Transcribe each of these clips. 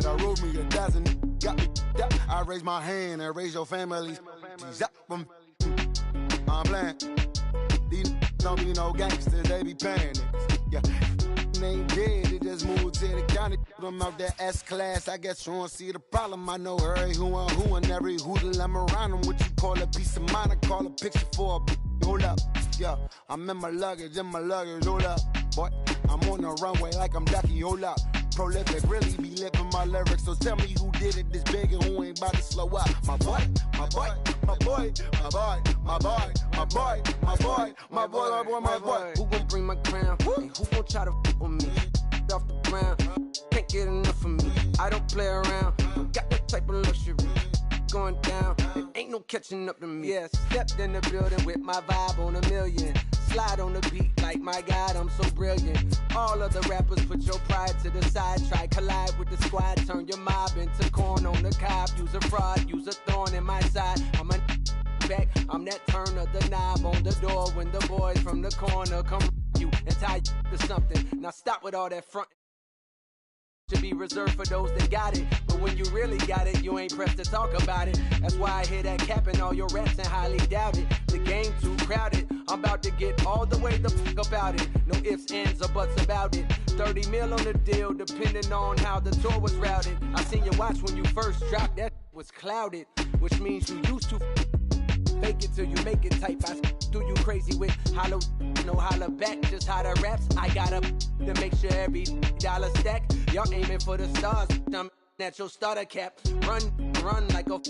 it. I wrote me a dozen. Got me. I raise my hand and raise your families. I'm playing. These don't be no gangsters, they be paying niggas. Yeah. They ain't dead, they just moved to the county. Them out that S-class, I guess you don't see the problem. I know her, who and every hoodle I'm around them. What you call a piece of mind, I call a picture for a hold up. Yeah, I'm in my luggage, hold up. Boy, I'm on the runway like I'm Ducky, hold up. Prolific, really be living my lyrics. So tell me who did it this big and who ain't about to slow up. My boy, my boy, my boy, my boy, my boy, my boy, my boy, my boy, my boy, my boy. Who gon' bring my crown? And who gon' try to f with me? Off the ground, can't get enough of me. I don't play around, don't got that type of luxury. Going down, it ain't no catching up to me. Yeah, stepped in the building with my vibe on a million. Slide on the beat like my God, I'm so brilliant. All of the rappers put your pride to the side. Try collide with the squad, turn your mob into corn on the cob. Use a fraud, use a thorn in my side. I'm a back, I'm that turn of the knob on the door when the boys from the corner come you and tie you to something. Now stop with all that front. To be reserved for those that got it. But when you really got it, you ain't pressed to talk about it. That's why I hear that cap in all your raps and highly doubt it. The game too crowded. I'm about to get all the way the fuck about it. No ifs, ands, or buts about it. 30 mil on the deal, depending on how the tour was routed. I seen your watch when you first dropped, that was clouded. Which means you used to fake it till you make it type. I do you crazy with hollow, no holler back, just how the raps. I got up to make sure every dollar stack. Y'all aiming for the stars, I'm at your starter cap. Run like a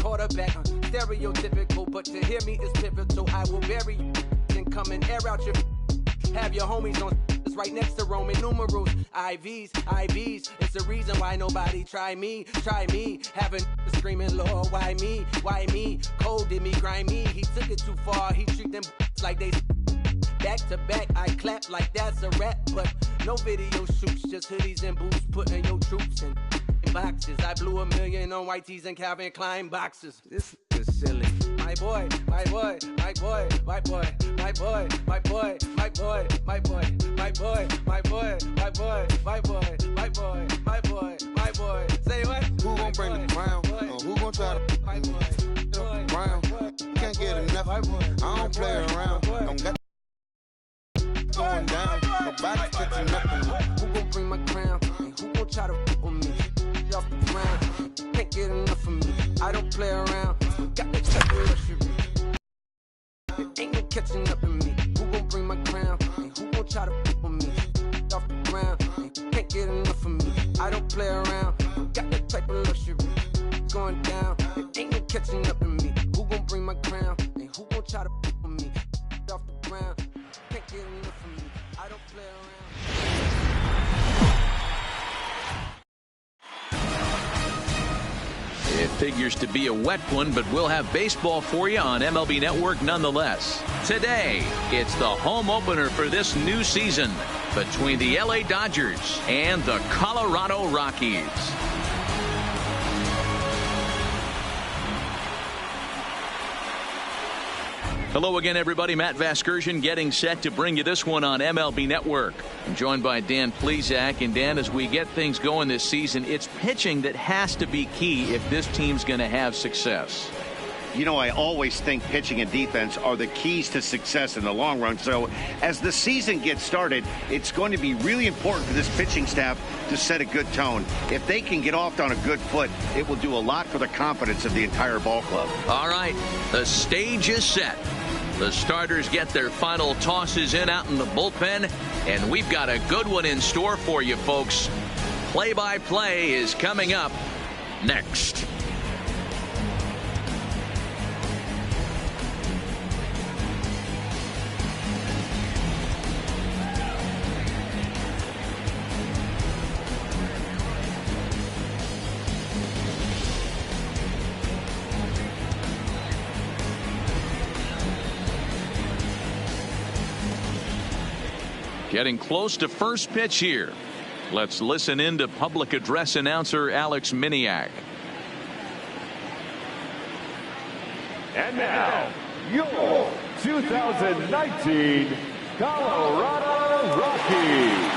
quarterback. Stereotypical, but to hear me is pivotal. I will bury you and come and air out your. Have your homies on right next to Roman numerals. IVs, it's the reason why nobody try me. Having screaming, Lord, why me? Cold did me, grimy. He took it too far, he treat them like they back to back. I clap like that's a rap, but no video shoots, just hoodies and boots, putting your troops in boxes. I blew $1 million on white tees and Calvin Klein boxes. This is silly. My boy, my boy, my boy, my boy, my boy, my boy, my boy, my boy, my boy, my boy, my boy, my boy, my boy, my boy, my boy. Say what? Who gon' bring the crown? Who gon' try to my boy, crown? Can't get enough. I don't play around. Don't got going down. Nobody catching up on me. Who gon' bring my crown? And who gon' try to with me? Off the ground, can't get enough of me. I don't play around, got that type of luxury. It ain't no catching up in me. Who gon' bring my crown? And who gon' try to with me? Off the ground, can't get enough of me. I don't play around, got that type of luxury. Going down, it ain't no catching up in me. Who gon' bring my crown? And who gon' try to with me? Off the ground, can't get enough of me. I don't play around. It figures to be a wet one, but we'll have baseball for you on MLB Network nonetheless. Today, it's the home opener for this new season between the LA Dodgers and the Colorado Rockies. Hello again, everybody. Matt Vasgersian getting set to bring you this one on MLB Network. I'm joined by Dan Plesac. And Dan, as we get things going this season, it's pitching that has to be key if this team's going to have success. You know, I always think pitching and defense are the keys to success in the long run. So as the season gets started, it's going to be really important for this pitching staff to set a good tone. If they can get off on a good foot, it will do a lot for the confidence of the entire ball club. All right, the stage is set. The starters get their final tosses in out in the bullpen, and we've got a good one in store for you, folks. Play-by-play is coming up next. Getting close to first pitch here. Let's listen in to public address announcer Alex Miniak. And now, your 2019 Colorado Rockies.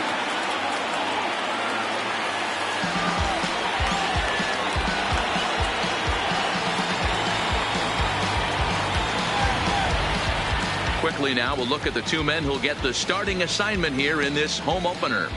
Quickly now, we'll look at the two men who'll get the starting assignment here in this home opener.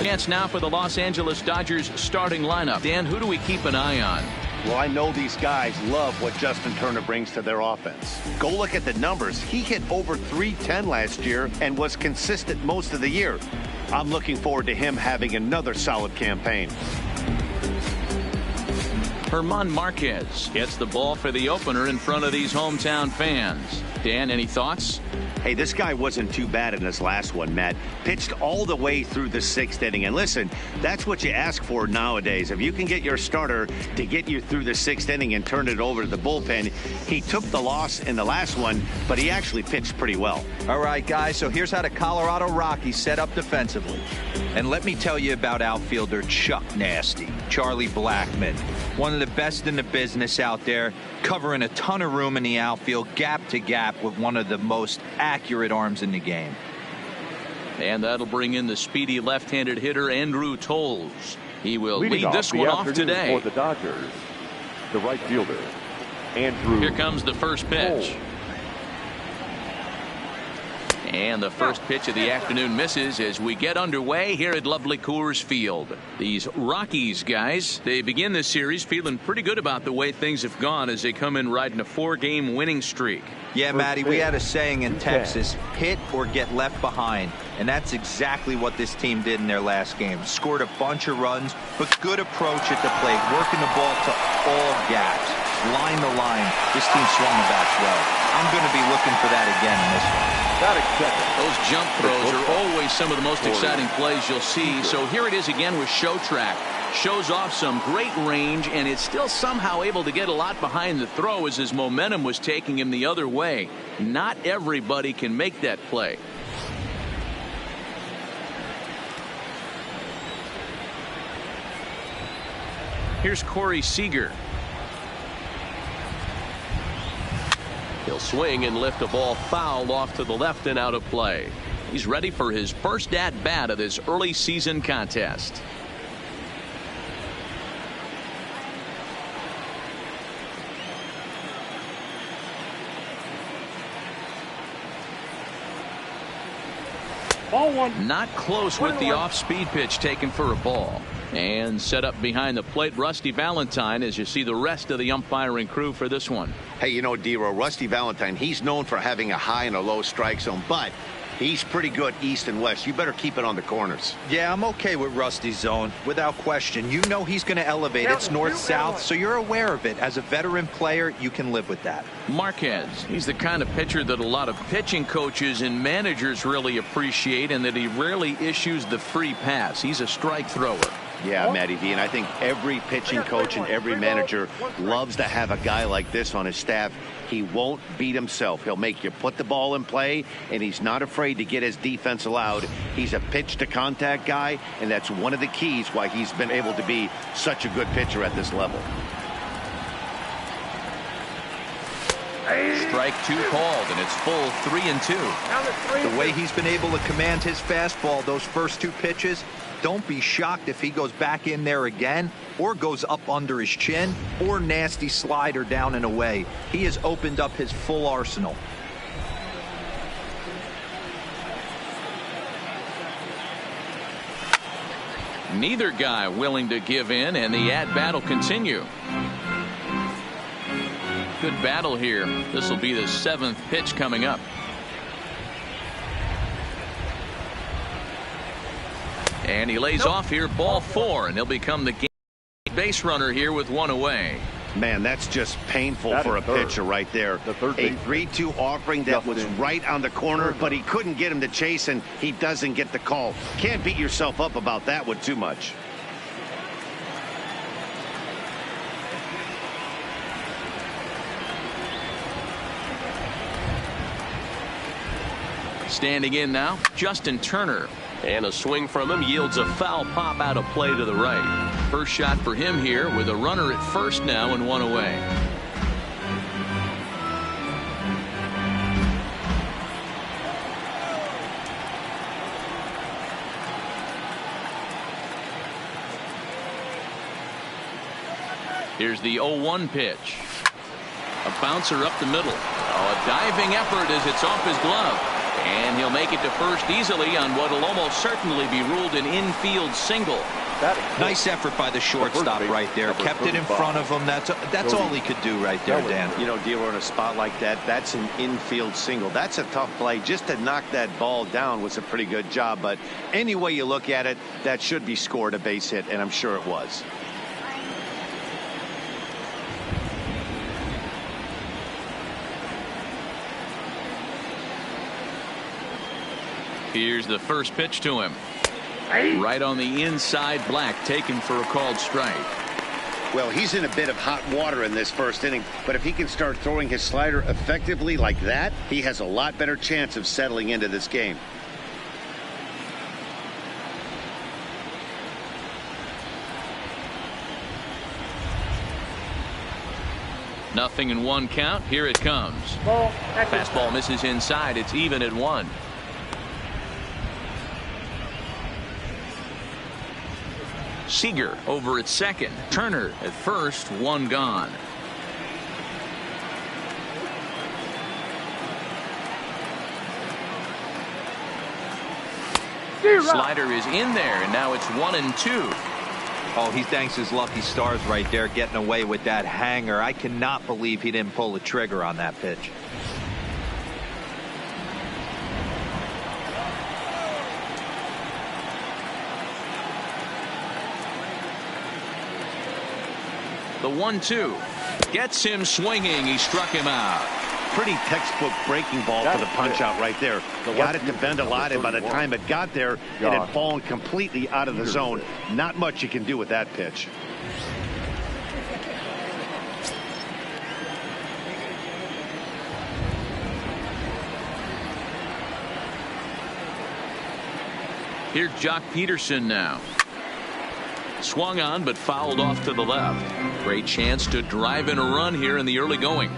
Chance now for the Los Angeles Dodgers starting lineup. Dan, who do we keep an eye on? Well, I know these guys love what Justin Turner brings to their offense. Go look at the numbers. He hit over .310 last year and was consistent most of the year. I'm looking forward to him having another solid campaign. German Marquez gets the ball for the opener in front of these hometown fans. Dan, any thoughts? Hey, this guy wasn't too bad in his last one, Matt. Pitched all the way through the 6th inning. And listen, that's what you ask for nowadays. If you can get your starter to get you through the 6th inning and turn it over to the bullpen. He took the loss in the last one, but he actually pitched pretty well. All right, guys, so here's how the Colorado Rockies set up defensively. And let me tell you about outfielder Chuck Nasty, Charlie Blackmon. One of the best in the business out there, covering a ton of room in the outfield, gap to gap, with one of the most accurate arms in the game. And that'll bring in the speedy left-handed hitter Andrew Tolles. He will Leading lead this one off today. For the Dodgers, the right fielder, Andrew. Here comes the first pitch. And the first pitch of the afternoon misses as we get underway here at lovely Coors Field. These Rockies guys, they begin this series feeling pretty good about the way things have gone as they come in riding a 4-game winning streak. Yeah, Matty, we had a saying in Texas, hit or get left behind. And that's exactly what this team did in their last game. Scored a bunch of runs, but good approach at the plate, working the ball to all gaps. Line to line, this team swung the bats well. I'm going to be looking for that again in this one. Those jump throws are always some of the most exciting plays you'll see. So here it is again with Show Track. Shows off some great range, and it's still somehow able to get a lot behind the throw as his momentum was taking him the other way. Not everybody can make that play. Here's Corey Seager. He'll swing and lift a ball foul off to the left and out of play. He's ready for his first at-bat of this early season contest. Ball one. Not close with the off-speed pitch taken for a ball. And set up behind the plate, Rusty Valentine, as you see the rest of the umpiring crew for this one. Hey, you know, Dero, Rusty Valentine, he's known for having a high and a low strike zone, but he's pretty good east and west. You better keep it on the corners. Yeah, I'm okay with Rusty's zone, without question. You know he's going to elevate. It's north-south, so you're aware of it. As a veteran player, you can live with that. Marquez, he's the kind of pitcher that a lot of pitching coaches and managers really appreciate, and that he rarely issues the free pass. He's a strike thrower. Yeah, Matty V, and I think every pitching coach and every manager loves to have a guy like this on his staff. He won't beat himself. He'll make you put the ball in play, and he's not afraid to get his defense allowed. He's a pitch-to-contact guy, and that's one of the keys why he's been able to be such a good pitcher at this level. Strike two called, and it's full 3-2. The way he's been able to command his fastball those first two pitches, don't be shocked if he goes back in there again or goes up under his chin or nasty slider down and away. He has opened up his full arsenal. Neither guy willing to give in, and the at-bat will continue. Good battle here. This will be the 7th pitch coming up. And he lays off here, ball 4, and he'll become the game base runner here with one away. Man, that's just painful for a pitcher right there. A 3-2 offering that was right on the corner, but he couldn't get him to chase, and he doesn't get the call. Can't beat yourself up about that one too much. Standing in now, Justin Turner. And a swing from him yields a foul pop out of play to the right. First shot for him here with a runner at first now and one away. Here's the 0-1 pitch. A bouncer up the middle. Oh, a diving effort as it's off his glove. And he'll make it to first easily on what will almost certainly be ruled an infield single. Nice effort by the shortstop right there. Kept it in front of him. That's all he could do right there, Dan. You know, dealer in a spot like that, that's an infield single. That's a tough play. Just to knock that ball down was a pretty good job. But any way you look at it, that should be scored a base hit, and I'm sure it was. Here's the first pitch to him. Right on the inside, Black taken for a called strike. Well, he's in a bit of hot water in this first inning, but if he can start throwing his slider effectively like that, he has a lot better chance of settling into this game. Nothing in one count. Here it comes. Fastball misses inside. It's even at 1. Seager over at second. Turner at first. 1 gone. Slider is in there, and now it's 1-2. Oh, he thanks his lucky stars right there, getting away with that hanger. I cannot believe he didn't pull the trigger on that pitch. The 1-2 gets him swinging. He struck him out. Pretty textbook breaking ball for the punch out right there. Got it to bend a lot, and by the time it got there, it had fallen completely out of the zone. Not much you can do with that pitch. Here's Jock Peterson now. Swung on but fouled off to the left. Great chance to drive in a run here in the early going.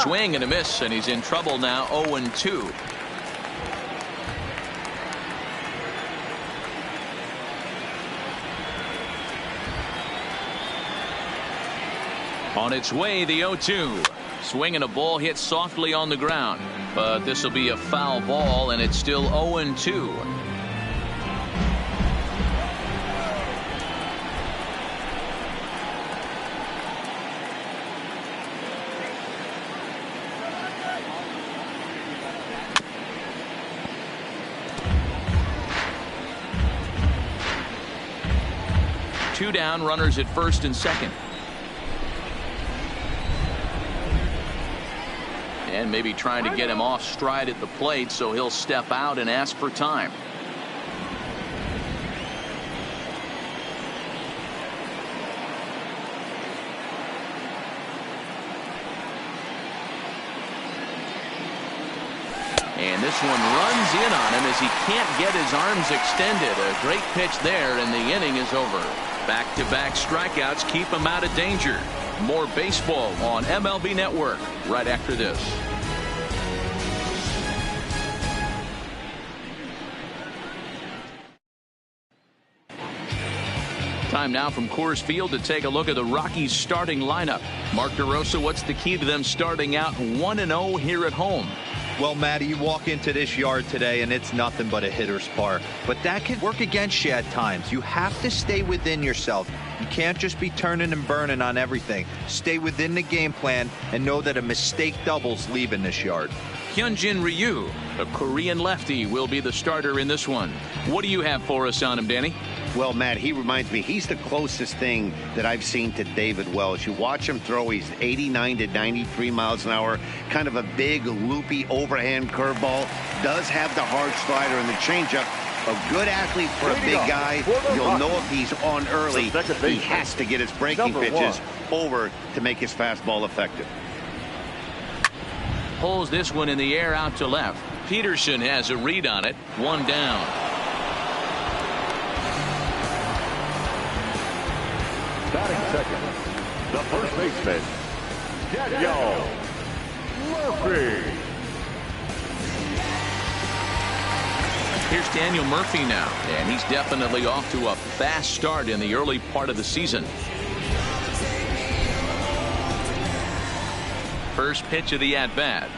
Swing and a miss, and he's in trouble now. 0-2. On its way, the 0-2. Swing and a ball hit softly on the ground, but this will be a foul ball, and it's still 0-2. Two down, runners at first and second. And maybe trying to get him off stride at the plate, so he'll step out and ask for time. And this one runs in on him as he can't get his arms extended. A great pitch there, and the inning is over. Back-to-back strikeouts keep him out of danger. More baseball on MLB Network right after this. Time now from Coors Field to take a look at the Rockies starting lineup. Mark DeRosa, what's the key to them starting out 1-0 here at home? Well, Matty, you walk into this yard today and it's nothing but a hitter's park. But that can work against you at times. You have to stay within yourself. You can't just be turning and burning on everything. Stay within the game plan and know that a mistake doubles leaving this yard. Hyunjin Ryu, a Korean lefty, will be the starter in this one. What do you have for us on him, Danny? Well, Matt, he reminds me, he's the closest thing that I've seen to David Wells. You watch him throw, he's 89 to 93 miles an hour, kind of a big, loopy overhand curveball. Does have the hard slider and the changeup. A good athlete for a big guy. You'll know if he's on early. He has to get his breaking pitches over to make his fastball effective. Pulls this one in the air out to left. Peterson has a read on it. 1 down. second, the first baseman, Daniel Murphy. Here's Daniel Murphy now, and he's definitely off to a fast start in the early part of the season. First pitch of the at-bat.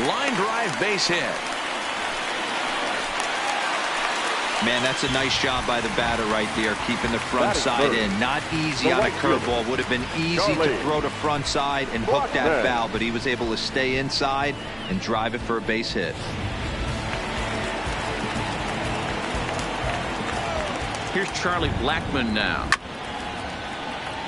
Line drive, base hit. Man, that's a nice job by the batter right there, keeping the front side in. Not easy on a curveball. Would have been easy to throw to front side and hook that foul, but he was able to stay inside and drive it for a base hit. Here's Charlie Blackmon now.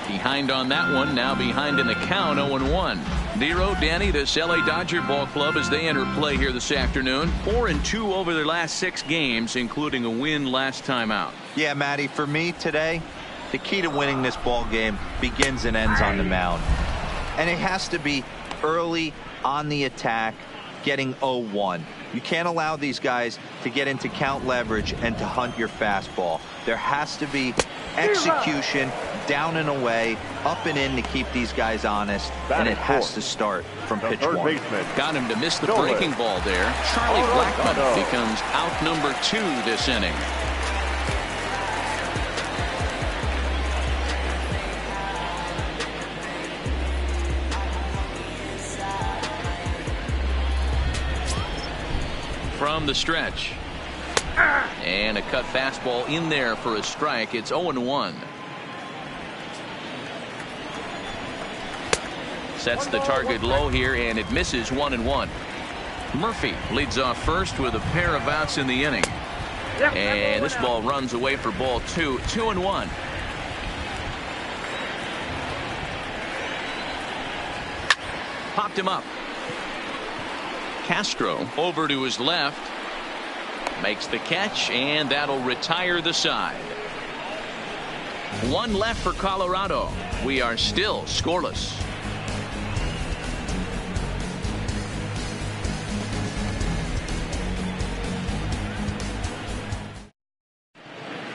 Behind on that one, now behind in the count, 0-1. Nero, Danny, this LA Dodger ball club as they enter play here this afternoon. 4-2 over their last 6 games, including a win last time out. Yeah, Matty, for me today, the key to winning this ball game begins and ends on the mound. And it has to be early on the attack, getting 0-1. You can't allow these guys to get into count leverage and to hunt your fastball. There has to be execution, down and away, up and in to keep these guys honest, and it has to start from pitch 1. Got him to miss the breaking ball there. Charlie Blackmon becomes out number 2 this inning. From the stretch. And a cut fastball in there for a strike. It's 0-1. Sets the target low here, and it misses 1-1. Murphy leads off first with a pair of outs in the inning. And this ball runs away for ball 2. 2-1. Popped him up. Castro over to his left. Makes the catch, and that'll retire the side. 1 left for Colorado. We are still scoreless.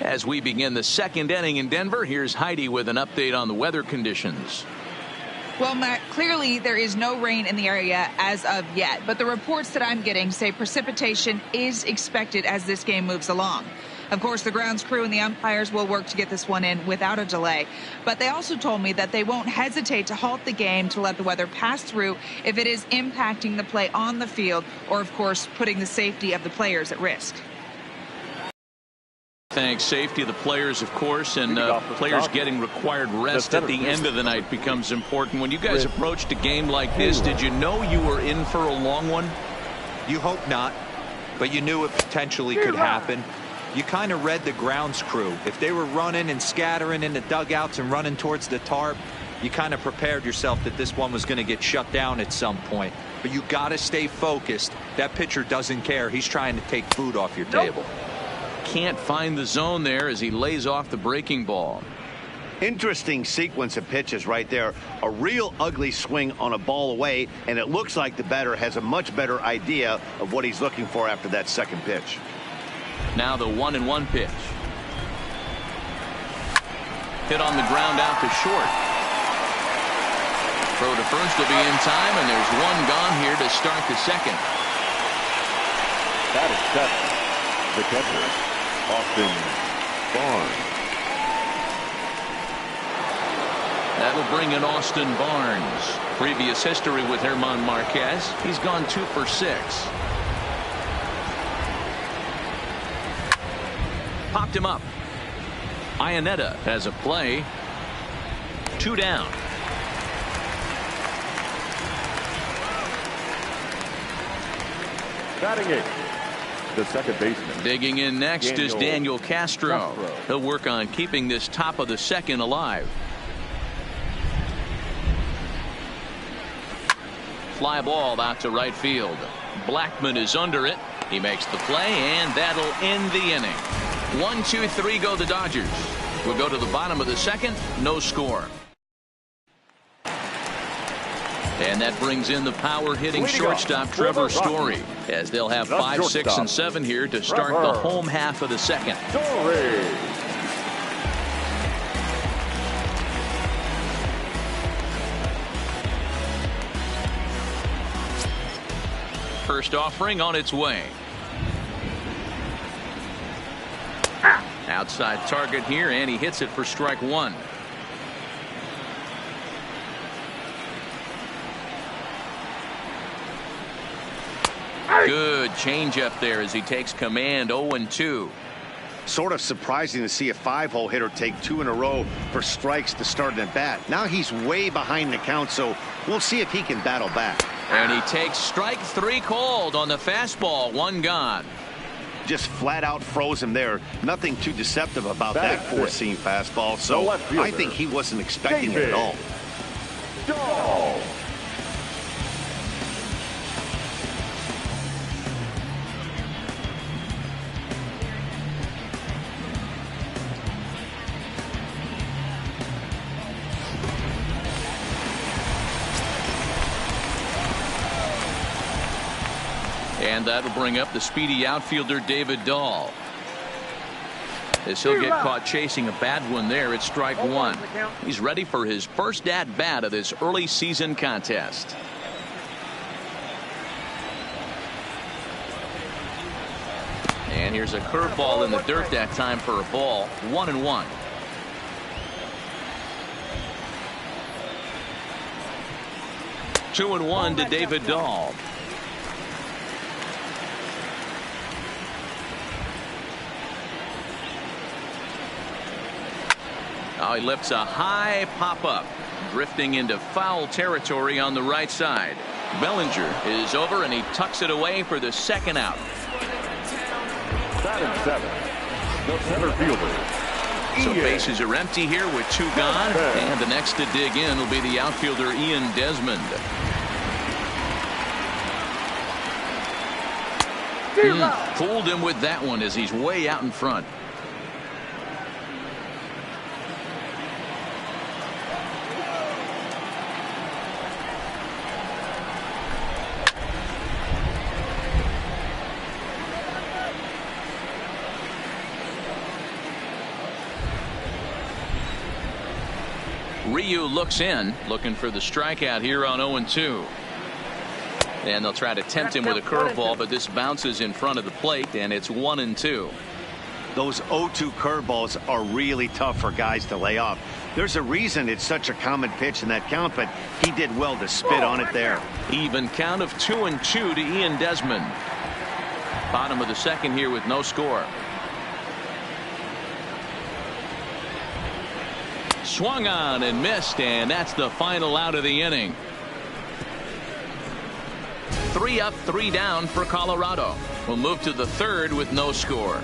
As we begin the second inning in Denver, here's Heidi with an update on the weather conditions. Well, Matt, clearly there is no rain in the area as of yet, but the reports that I'm getting say precipitation is expected as this game moves along. Of course, the grounds crew and the umpires will work to get this one in without a delay, but they also told me that they won't hesitate to halt the game to let the weather pass through if it is impacting the play on the field or, of course, putting the safety of the players at risk. Thanks. Safety of the players, of course, and players getting required rest at the end of the night becomes important. When you guys approached a game like this, did you know you were in for a long one? You hope not, but you knew it potentially could happen. You kind of read the grounds crew. If they were running and scattering in the dugouts and running towards the tarp, you kind of prepared yourself that this one was going to get shut down at some point. But you got to stay focused. That pitcher doesn't care. He's trying to take food off your table. Can't find the zone there as he lays off the breaking ball. Interesting sequence of pitches right there. A real ugly swing on a ball away, and it looks like the batter has a much better idea of what he's looking for after that second pitch. Now the 1-1 pitch. Hit on the ground out to short. Throw to first will be in time, and there's one gone here to start the second. That is set. The catcher, Austin Barnes. That'll bring in Austin Barnes. Previous history with German Marquez. He's gone 2 for 6. Popped him up. Ionetta has a play. 2 down. Batting it, the second baseman. Digging in next is Daniel Castro. He'll work on keeping this top of the second alive. Fly ball out to right field. Blackmon is under it. He makes the play, and that'll end the inning. 1, 2, 3 go the Dodgers. We'll go to the bottom of the second. No score. And that brings in the power-hitting shortstop Trevor Story, as they'll have 5, 6, and 7 here to start the home half of the second. First offering on its way. Outside target here, and he hits it for strike 1. Good changeup there as he takes command. 0-2. Sort of surprising to see a 5-hole hitter take 2 in a row for strikes to start an at bat. Now he's way behind the count, so we'll see if he can battle back. And he takes strike 3 called on the fastball. 1 gone. Just flat out froze him there. Nothing too deceptive about that 4-seam fastball, so I think he wasn't expecting it at all. And that'll bring up the speedy outfielder David Dahl. As he'll get caught chasing a bad one there, it's strike 1. He's ready for his first at-bat of this early season contest. And here's a curveball in the dirt that time for a ball. 1-1. Two and one to David Dahl. Oh, he lifts a high pop-up, drifting into foul territory on the right side. Bellinger is over, and he tucks it away for the second out. Batting 7, the center fielder. So bases are empty here with 2 gone, and the next to dig in will be the outfielder Ian Desmond. Fooled him with that one as he's way out in front. Ryu looks in, looking for the strikeout here on 0-2. And they'll try to tempt him with a curveball, but this bounces in front of the plate, and it's 1-2. Those 0-2 curveballs are really tough for guys to lay off. There's a reason it's such a common pitch in that count, but he did well to spit on it there. Even count of 2-2 to Ian Desmond. Bottom of the second here with no score. Swung on and missed, and that's the final out of the inning. 3 up, 3 down for Colorado. We'll move to the third with no score.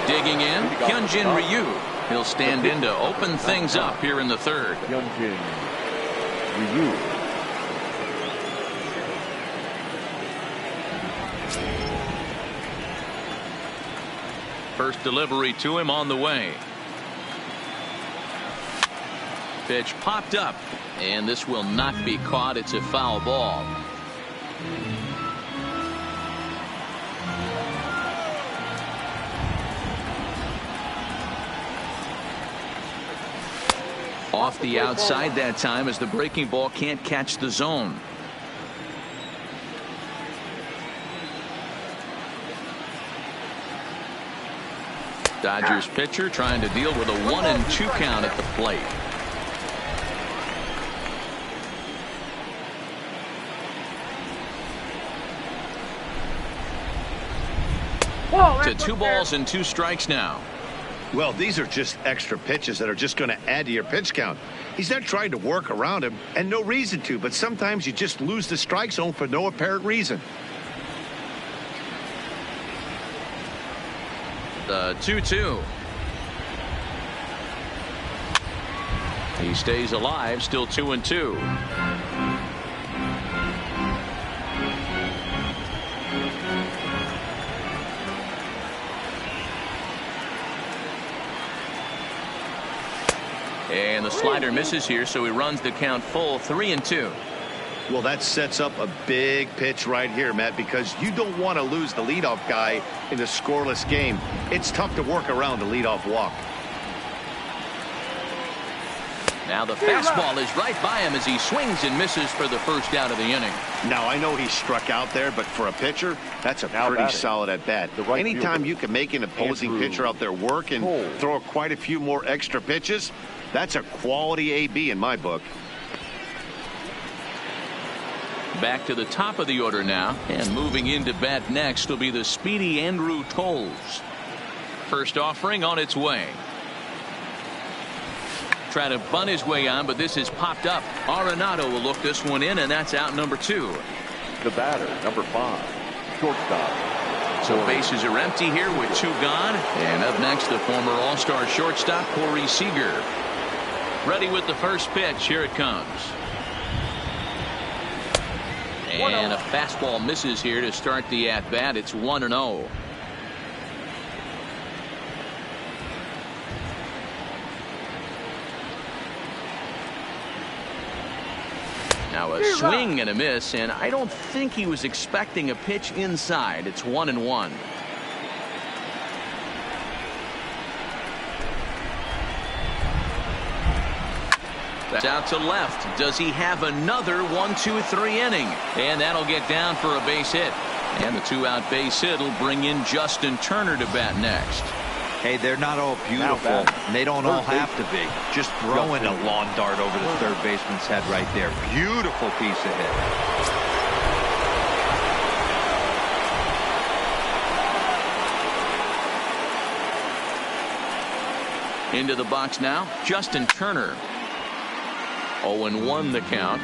Digging in, Hyunjin Ryu. He'll stand in to open things up here in the third. Hyunjin Ryu. First delivery to him on the way. Pitch popped up, and this will not be caught. It's a foul ball. Off the outside that time as the breaking ball can't catch the zone. Dodgers pitcher trying to deal with a 1-2 count at the plate. To 2 balls and 2 strikes now. Well, these are just extra pitches that are just going to add to your pitch count. He's not trying to work around him, and no reason to, but sometimes you just lose the strike zone for no apparent reason. The 2-2. He stays alive, still 2-2. And the slider misses here, so he runs the count full 3-2. Well, that sets up a big pitch right here, Matt, because you don't want to lose the leadoff guy in a scoreless game. It's tough to work around the leadoff walk. Now the fastball is right by him as he swings and misses for the first out of the inning. Now, I know he struck out there, but for a pitcher, that's a pretty solid at bat. Anytime you can make an opposing pitcher out there work and throw quite a few more extra pitches, that's a quality AB in my book. Back to the top of the order now, and moving into bat next will be the speedy Andrew Tolles. First offering on its way. Try to bunt his way on, but this is popped up. Arenado will look this one in, and that's out number 2. The batter, number 5, shortstop. So bases are empty here with 2 gone. And up next, the former All-Star shortstop, Corey Seager. Ready with the first pitch. Here it comes. And a fastball misses here to start the at-bat. It's 1-0. Now a swing and a miss, and I don't think he was expecting a pitch inside. It's 1-1. That's out to left. Does he have another 1-2-3 inning? And that'll get down for a base hit. And the 2-out base hit will bring in Justin Turner to bat next. Hey, they're not all beautiful, and they don't all have to be. Just throwing a lawn dart over the third baseman's head right there. Beautiful piece of hit. Into the box now, Justin Turner. 0-1 the count.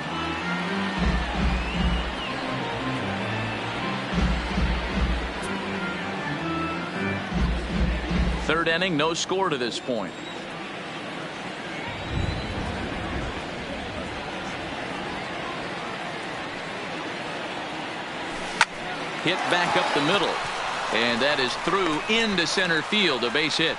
Third inning, no score to this point. Hit back up the middle, and that is through into center field, a base hit.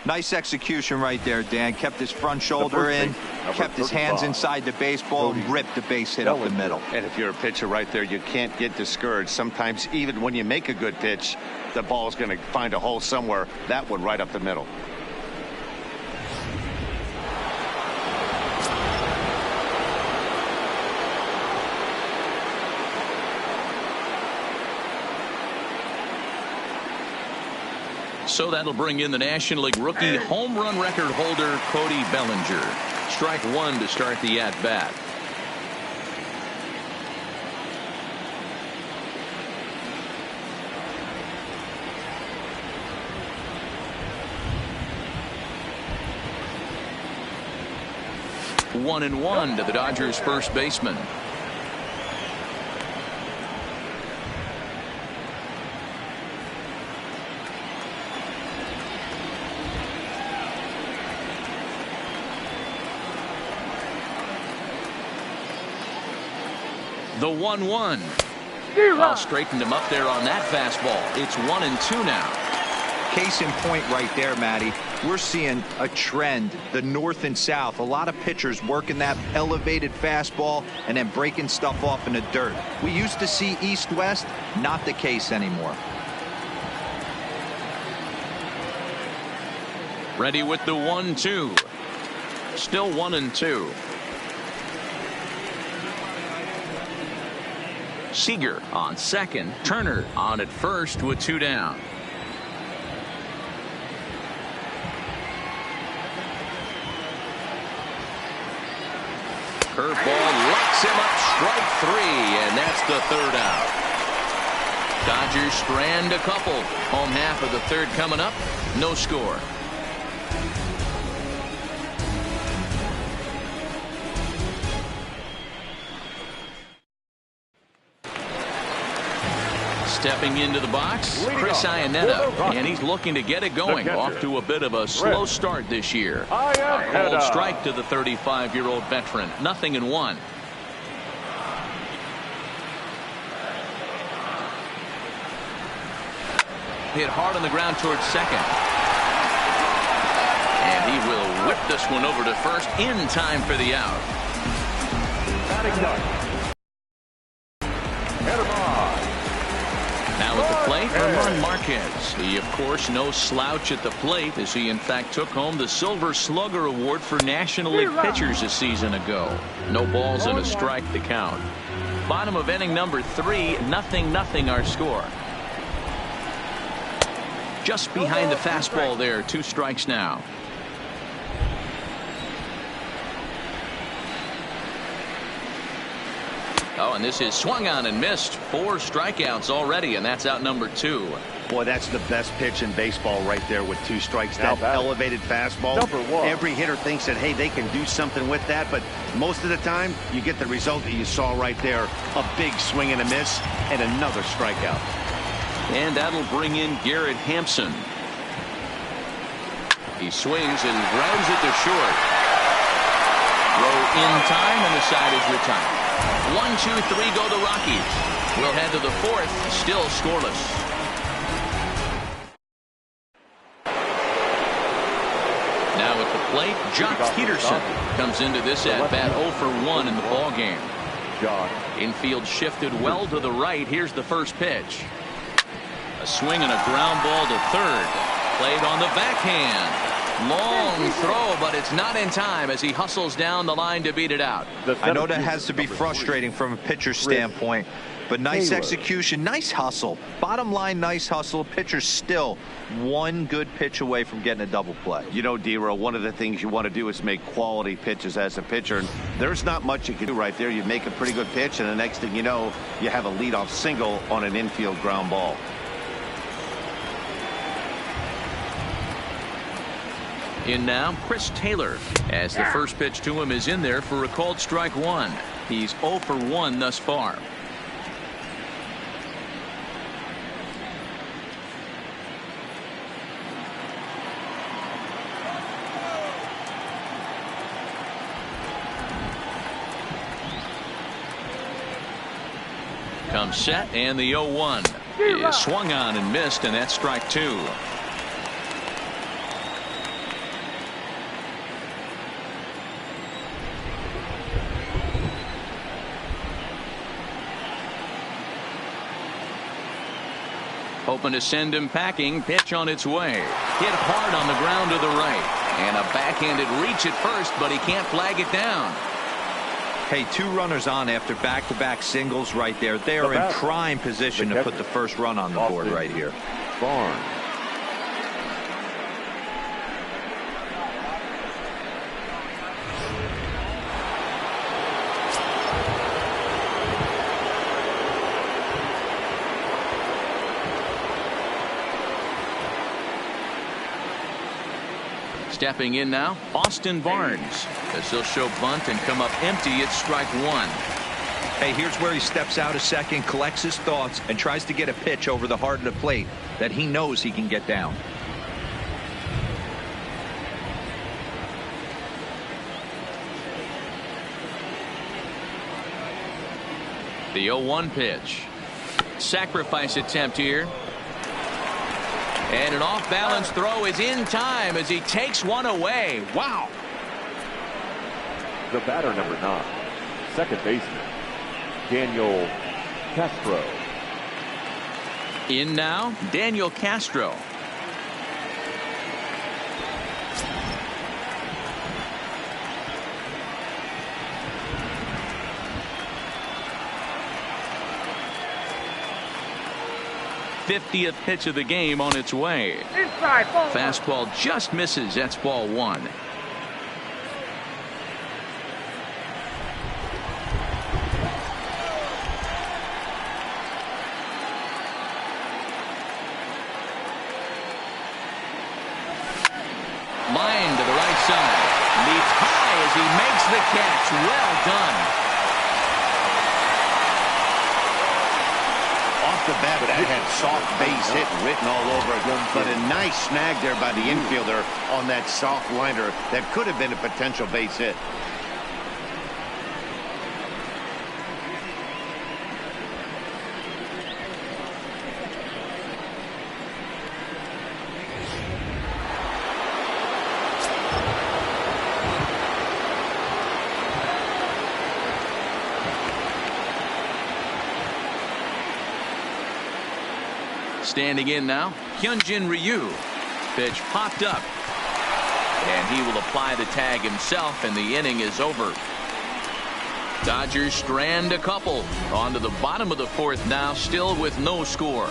Nice execution right there, Dan. Kept his front shoulder in, kept his hands inside the baseball, and ripped the base hit up the middle. And if you're a pitcher right there, you can't get discouraged. Sometimes even when you make a good pitch, the ball is going to find a hole somewhere. That one right up the middle. So that'll bring in the National League rookie home run record holder Cody Bellinger. Strike 1 to start the at-bat. One and one to the Dodgers first baseman. The 1-1. Well, straightened him up there on that fastball. It's 1-2 now. Case in point right there, Matty. We're seeing a trend, the north and south. A lot of pitchers working that elevated fastball and then breaking stuff off in the dirt. We used to see east-west, not the case anymore. Ready with the 1-2. Still 1-2. Seager on second. Turner on at first with 2 down. Curveball lights him up, strike 3, and that's the 3rd out. Dodgers strand a couple. Home half of the 3rd coming up. No score. Stepping into the box, Chris Iannetta, and he's looking to get it going. Off to a bit of a slow start this year. Called strike to the 35-year-old veteran. 0-1. Hit hard on the ground towards second. And he will whip this one over to first in time for the out. Now at the plate, Herman Marquez. He, of course, no slouch at the plate, as he, in fact, took home the Silver Slugger Award for National League pitchers a season ago. No balls and a strike to count. Bottom of inning number 3, 0-0 our score. Just behind the fastball there, 2 strikes now. Oh, and this is swung on and missed. 4 strikeouts already, and that's out number 2. Boy, that's the best pitch in baseball right there with 2 strikes. That elevated fastball. Every hitter thinks that, hey, they can do something with that, but most of the time, you get the result that you saw right there. A big swing and a miss, and another strikeout. And that'll bring in Garrett Hampson. He swings and grounds it to short. Throw in time, and the side is retired. 1, 2, 3 go the Rockies. We'll head to the 4th, still scoreless. Now at the plate, Jock Peterson comes into this at-bat 0 for 1 in the ballgame. Infield shifted well to the right. Here's the first pitch. A swing and a ground ball to third. Played on the backhand. Long throw, but it's not in time as he hustles down the line to beat it out. I know that has to be frustrating from a pitcher's standpoint, but nice execution, nice hustle. Bottom line, nice hustle. Pitcher's still 1 good pitch away from getting a double play. You know, D-Row, one of the things you want to do is make quality pitches as a pitcher. And there's not much you can do right there. You make a pretty good pitch, and the next thing you know, you have a leadoff single on an infield ground ball. In now, Chris Taylor, as the first pitch to him is in there for a called strike 1. He's 0 for 1 thus far. Comes set, and the 0-1 is swung on and missed, and that's strike 2. Hoping to send him packing. Pitch on its way. Hit hard on the ground to the right. And a backhanded reach at first, but he can't flag it down. Hey, 2 runners on after back-to-back singles right there. They are in prime position to put the first run on the board right here. Stepping in now, Austin Barnes. As he'll show bunt and come up empty at strike 1. Hey, here's where he steps out a second, collects his thoughts, and tries to get a pitch over the heart of the plate that he knows he can get down. The 0-1 pitch. Sacrifice attempt here. And an off-balance throw is in time as he takes one away. Wow. The batter, number 9, second baseman, Daniel Castro. In now, Daniel Castro. '50th pitch of the game on its way. Inside, ball. Fastball just misses. That's ball 1. Line to the right side. Leaps high as he makes the catch. Well done. Off the bat, that had soft base hit written all over it. But a nice snag there by the infielder on that soft liner that could have been a potential base hit. Standing in now, Hyunjin Ryu. Pitch popped up. And he will apply the tag himself, and the inning is over. Dodgers strand a couple. On to the bottom of the fourth now, still with no score.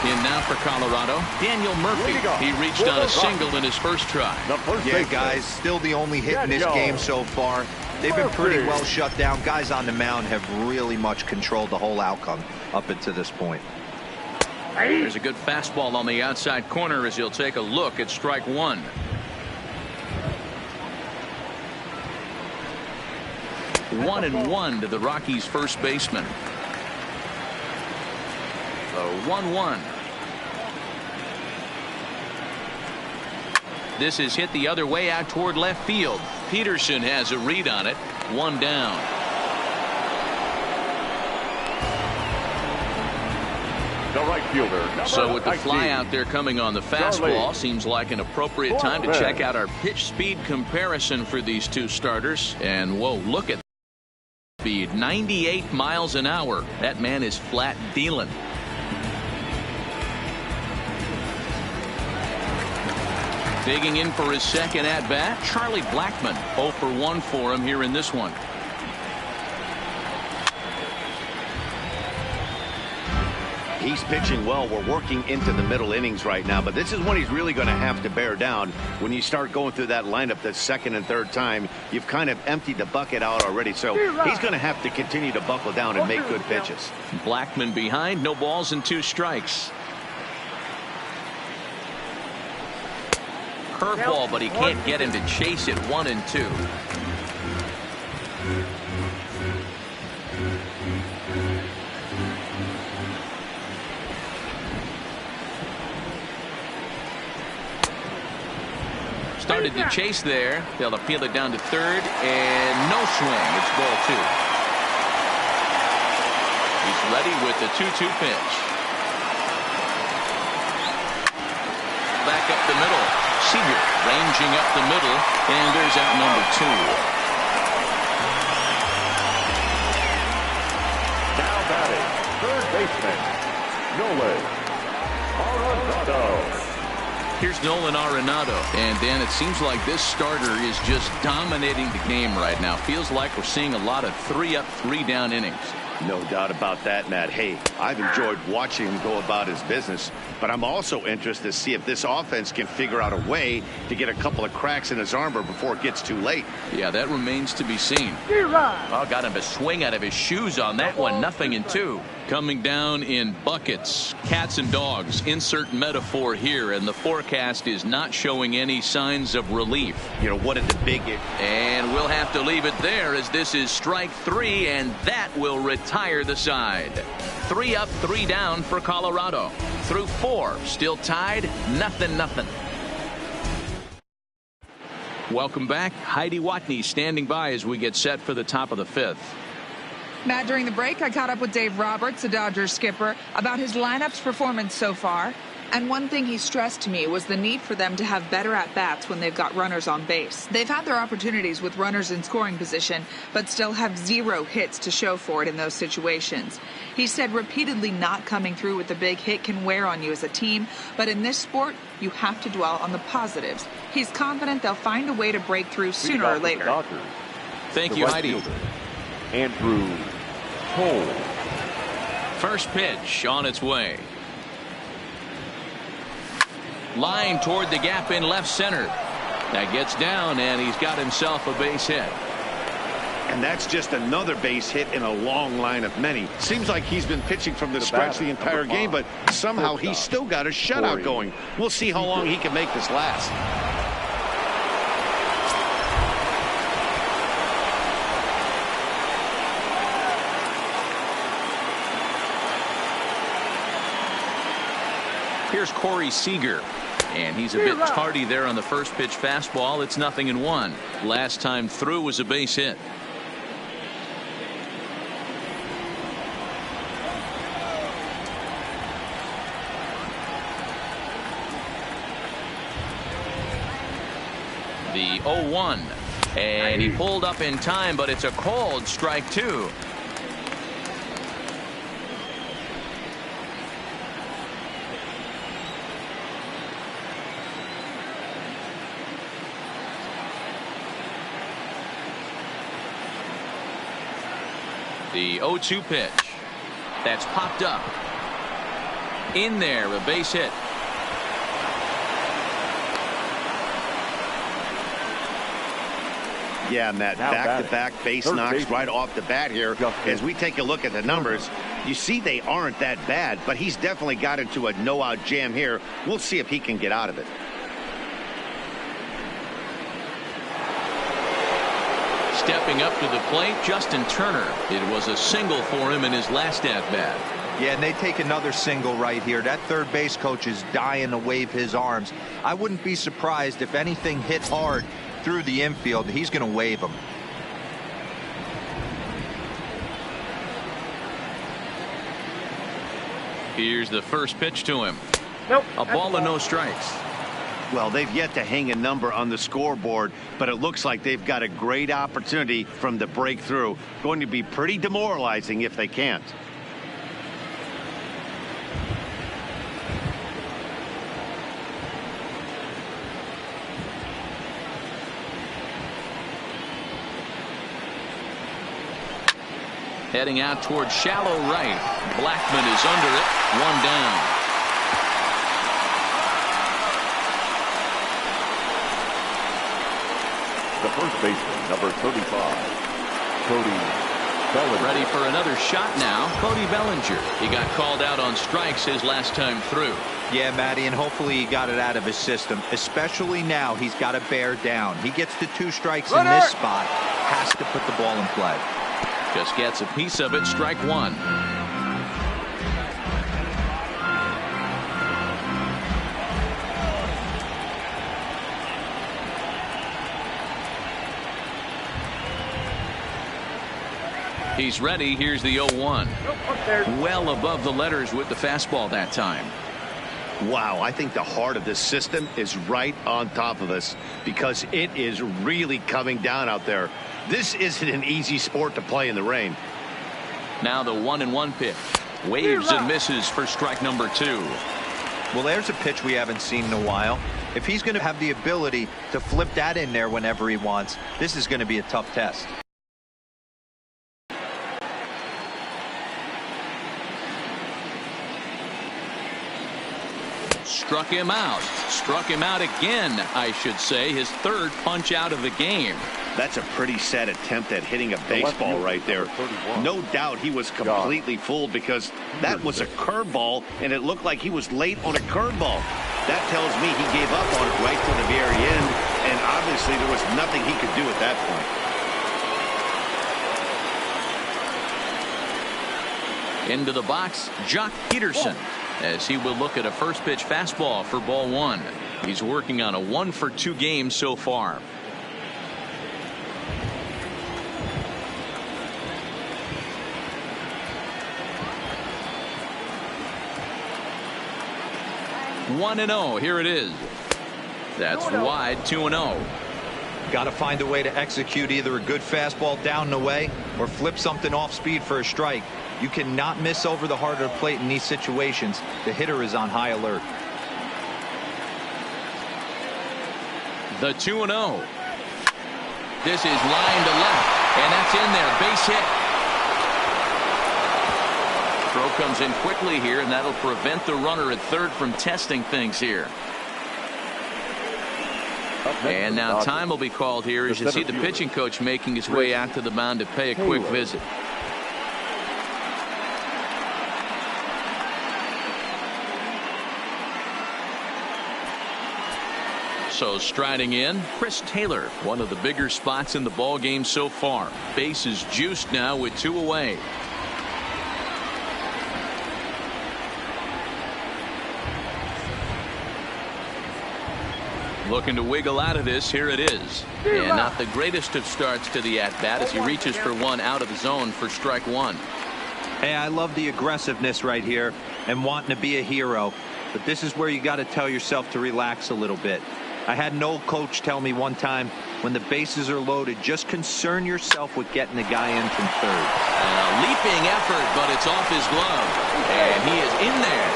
In now for Colorado, Daniel Murphy. He reached on a single in his first try. Yeah, guys, still the only hit in this game so far. They've been pretty well shut down. Guys on the mound have really much controlled the whole outcome up until this point. There's a good fastball on the outside corner as he'll take a look at strike one. One and one to the Rockies' first baseman. The 1-1. This is hit the other way out toward left field. Peterson has a read on it. One down. The right fielder. So with the 19. fly out there coming on the fastball, seems like an appropriate time to check out our pitch speed comparison for these two starters. And whoa, look at speed, 98 miles an hour. That man is flat dealing. Digging in for his second at bat, Charlie Blackmon. 0 for 1 for him here in this one. He's pitching well. We're working into the middle innings right now, but this is when he's really going to have to bear down. When you start going through that lineup the second and third time, you've kind of emptied the bucket out already, so he's going to have to continue to buckle down and make good pitches. Blackmon behind, no balls and 2 strikes. Curveball, but he can't get him to chase it. 1 and 2. Started to chase there. They'll appeal it down to third, and no swing. It's ball 2. He's ready with the 2-2 pitch. Back up the middle. Seager ranging up the middle, and there's out number 2. Now batting, third baseman, Nolan Arenado. Here's Nolan Arenado. And Dan, it seems like this starter is just dominating the game right now. Feels like we're seeing a lot of 3-up, 3-down innings. No doubt about that, Matt. Hey, I've enjoyed watching him go about his business, but I'm also interested to see if this offense can figure out a way to get a couple of cracks in his armor before it gets too late. Yeah, that remains to be seen. Oh, got him a swing out of his shoes on that one. 0-2. Coming down in buckets, cats and dogs, insert metaphor here, and the forecast is not showing any signs of relief. You know, what did the big... And we'll have to leave it there as this is strike 3, and that will retire the side. 3 up, 3 down for Colorado. Through 4, still tied, 0-0. Welcome back. Heidi Watney standing by as we get set for the top of the 5th. Matt, during the break, I caught up with Dave Roberts, the Dodgers skipper, about his lineup's performance so far. And one thing he stressed to me was the need for them to have better at-bats when they've got runners on base. They've had their opportunities with runners in scoring position, but still have 0 hits to show for it in those situations. He said repeatedly not coming through with a big hit can wear on you as a team, but in this sport, you have to dwell on the positives. He's confident they'll find a way to break through sooner or later. Thank you, Heidi. Andrew Cole. First pitch on its way. Line toward the gap in left center. That gets down, and he's got himself a base hit. And that's just another base hit in a long line of many. Seems like he's been pitching from the stretch the entire game, but somehow he's still got a shutout going. We'll see how long he can make this last. Here's Corey Seager. And he's a bit tardy there on the first pitch fastball. It's 0-1. Last time through was a base hit. The 0-1. And he pulled up in time, but it's a called strike two. The 0-2 pitch. That's popped up. In there, a base hit. Yeah, Matt, back-to-back base knocks right off the bat here. As we take a look at the numbers, you see they aren't that bad, but he's definitely got into a no-out jam here. We'll see if he can get out of it. Stepping up to the plate, Justin Turner. It was a single for him in his last at-bat. Yeah, and they take another single right here. That third base coach is dying to wave his arms. I wouldn't be surprised if anything hit hard through the infield. He's going to wave them. Here's the first pitch to him. A ball and no strikes. Well, they've yet to hang a number on the scoreboard, but it looks like they've got a great opportunity from the breakthrough. Going to be pretty demoralizing if they can't. Heading out towards shallow right. Blackman is under it. One down. The first baseman, number 35, Cody Bellinger. Ready for another shot now. Cody Bellinger. He got called out on strikes his last time through. Yeah, Matty, and hopefully he got it out of his system. Especially now, he's got to bear down. He gets to 2 strikes in this spot. Has to put the ball in play. Just gets a piece of it. Strike one. He's ready. Here's the 0-1. Well above the letters with the fastball that time. Wow, I think the heart of this system is right on top of us because it is really coming down out there. This isn't an easy sport to play in the rain. Now the 1-1 pitch. Waves and misses for strike number 2. Well, there's a pitch we haven't seen in a while. If he's going to have the ability to flip that in there whenever he wants, this is going to be a tough test. Struck him out. Struck him out again, I should say. His third punch out of the game. That's a pretty sad attempt at hitting a baseball right there. No doubt he was completely fooled because that was a curveball, and it looked like he was late on a curveball. That tells me he gave up on it right to the very end, and obviously there was nothing he could do at that point. Into the box, Jock Peterson, as he will look at a first pitch fastball for ball 1. He's working on a 1-for-2 game so far. One and 0. Here it is. That's wide. 2-0. Got to find a way to execute either a good fastball down the way or flip something off speed for a strike. You cannot miss over the heart of the plate in these situations. The hitter is on high alert. The 2-0. This is line to left, and that's in there. Base hit. Throw comes in quickly here, and that'll prevent the runner at third from testing things here. And now time will be called here as you see the pitching coach making his way out to the mound to pay a quick visit. So striding in, Chris Taylor, one of the bigger spots in the ball game so far. Base is juiced now with 2 away. Looking to wiggle out of this. Here it is. And not the greatest of starts to the at-bat as he reaches for one out of the zone for strike 1. Hey, I love the aggressiveness right here and wanting to be a hero. But this is where you got to tell yourself to relax a little bit. I had an old coach tell me one time, when the bases are loaded, just concern yourself with getting the guy in from third. A leaping effort, but it's off his glove. And he is in there.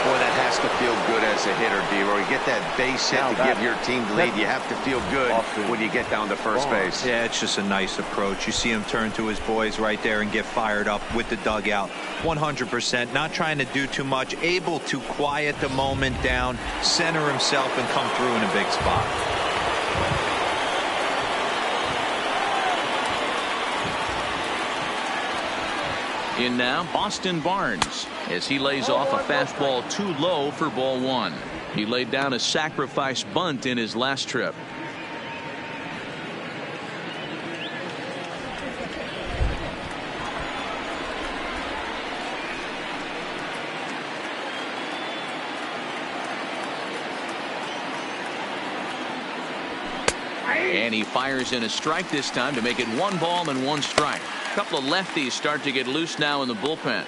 Boy, that has to feel good as a hitter, D-Roy. You get that base hit to give your team the lead. You have to feel good when you get down to first base. Yeah, it's just a nice approach. You see him turn to his boys right there and get fired up with the dugout. 100%, not trying to do too much, able to quiet the moment down, center himself, and come through in a big spot. In now, Austin Barnes, as he lays off a fastball too low for ball one. He laid down a sacrifice bunt in his last trip. And he fires in a strike this time to make it 1 ball and 1 strike. A couple of lefties start to get loose now in the bullpen.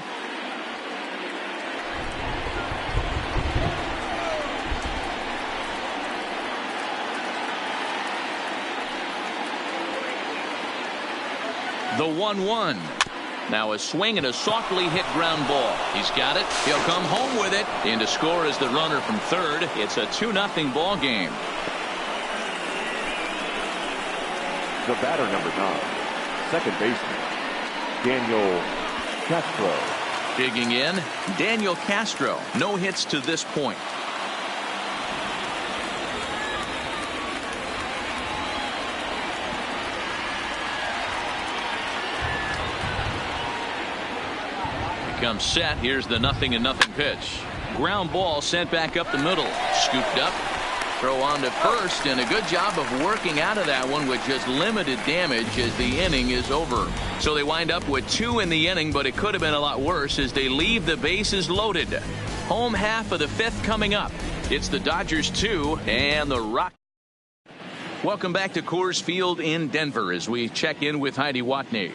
The 1-1. Now a swing and a softly hit ground ball. He's got it. He'll come home with it. In to score is the runner from third. It's a 2-0 ball game. The batter, number 9, second baseman, Daniel Castro. Digging in, Daniel Castro. No hits to this point. Becomes set. Here's the 0-0 pitch. Ground ball sent back up the middle. Scooped up. Throw on to first, and a good job of working out of that one with just limited damage as the inning is over. So they wind up with 2 in the inning, but it could have been a lot worse as they leave the bases loaded. Home half of the 5th coming up. It's the Dodgers 2 and the Rockies. Welcome back to Coors Field in Denver as we check in with Heidi Watney.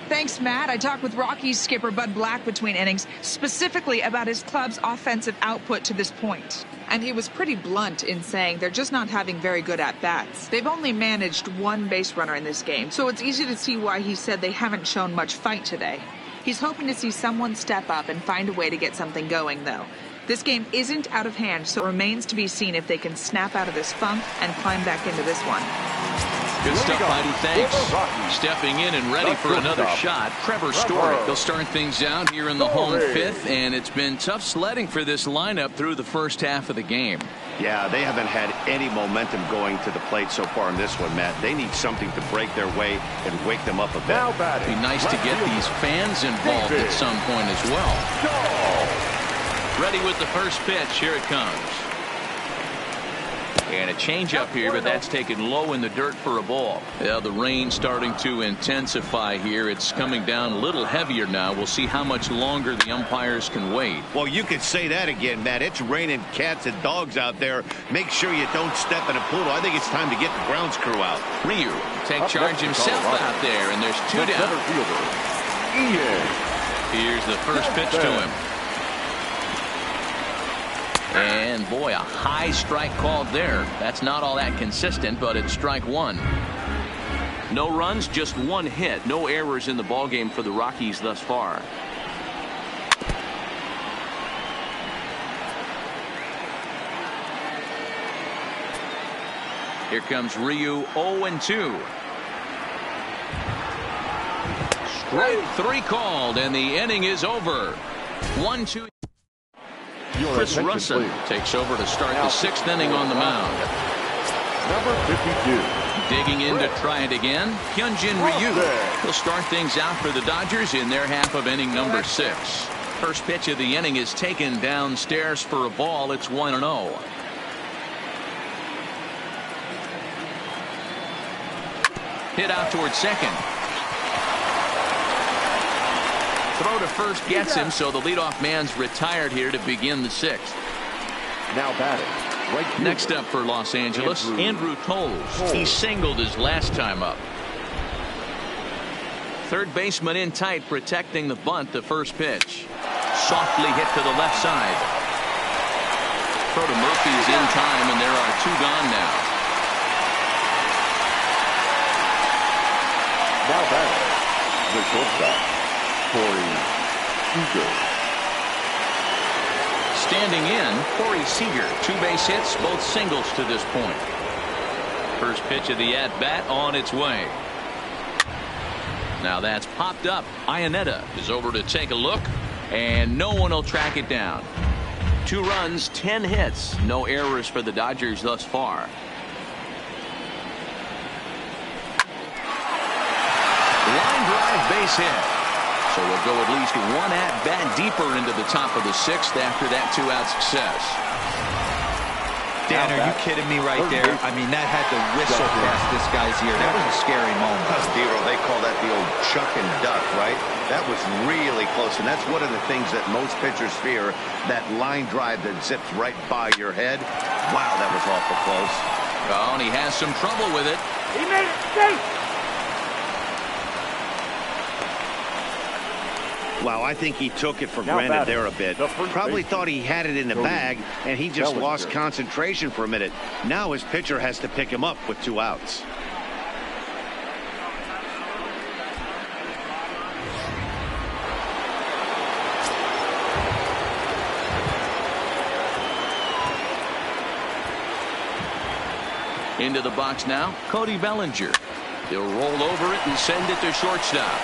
Thanks, Matt. I talked with Rockies skipper Bud Black between innings, specifically about his club's offensive output to this point. And he was pretty blunt in saying they're just not having very good at-bats. They've only managed 1 base runner in this game, so it's easy to see why he said they haven't shown much fight today. He's hoping to see someone step up and find a way to get something going, though. This game isn't out of hand, so it remains to be seen if they can snap out of this funk and climb back into this one. Good stuff, Heidi. Thanks. Stepping in and ready for another shot, Trevor Story. He'll start things out here in the home 5th, and it's been tough sledding for this lineup through the first half of the game. Yeah, they haven't had any momentum going to the plate so far in this one, Matt. They need something to break their way and wake them up a bit. It'd be nice to get these fans involved at some point as well. Ready with the first pitch. Here it comes. And a changeup here, but that's taken low in the dirt for a ball. Yeah, the rain starting to intensify here. It's coming down a little heavier now. We'll see how much longer the umpires can wait. Well, you could say that again, Matt. It's raining cats and dogs out there. Make sure you don't step in a poodle. I think it's time to get the grounds crew out. Ryu take charge himself out there, and there's 2 down. Here's the first pitch to him. And boy, a high strike called there. That's not all that consistent, but it's strike 1. No runs, just 1 hit. No errors in the ballgame for the Rockies thus far. Here comes Ryu, 0-2. Strike 3 called, and the inning is over. 1-2. Chris Russin takes over to start the 6th inning on the mound. Number 52. Digging in to try it again, Hyunjin Ryu. He'll start things out for the Dodgers in their half of inning number 6. First pitch of the inning is taken downstairs for a ball. It's 1-0. Hit out towards second. Throw to first gets him, so the leadoff man's retired here to begin the 6th. Now batting. Right. Next up for Los Angeles, Andrew Toles. He singled his last time up. Third baseman in tight, protecting the bunt. The first pitch. Softly hit to the left side. throw to Murphy's in time, and there are 2 gone now. Now batting, the shortstop, Corey Seager. Standing in, Corey Seager. 2 base hits, both singles to this point. First pitch of the at-bat on its way. Now that's popped up. Iannetta is over to take a look, and no one will track it down. 2 runs, 10 hits. No errors for the Dodgers thus far. Line drive, base hit. So we'll go at least 1 at-bat deeper into the top of the 6th after that 2-out success. Dan, are you kidding me right there? I mean, that had to whistle past this guy's ear. That was a scary moment. Zero, they call that the old chuck and duck, right? That was really close, and that's one of the things that most pitchers fear, that line drive that zips right by your head. Wow, that was awful close. Oh, and he has some trouble with it. He made it safe. Wow, I think he took it for granted there a bit. Probably thought he had it in the bag, and he just lost concentration for a minute. Now his pitcher has to pick him up with 2 outs. Into the box now, Cody Bellinger. He'll roll over it and send it to shortstop.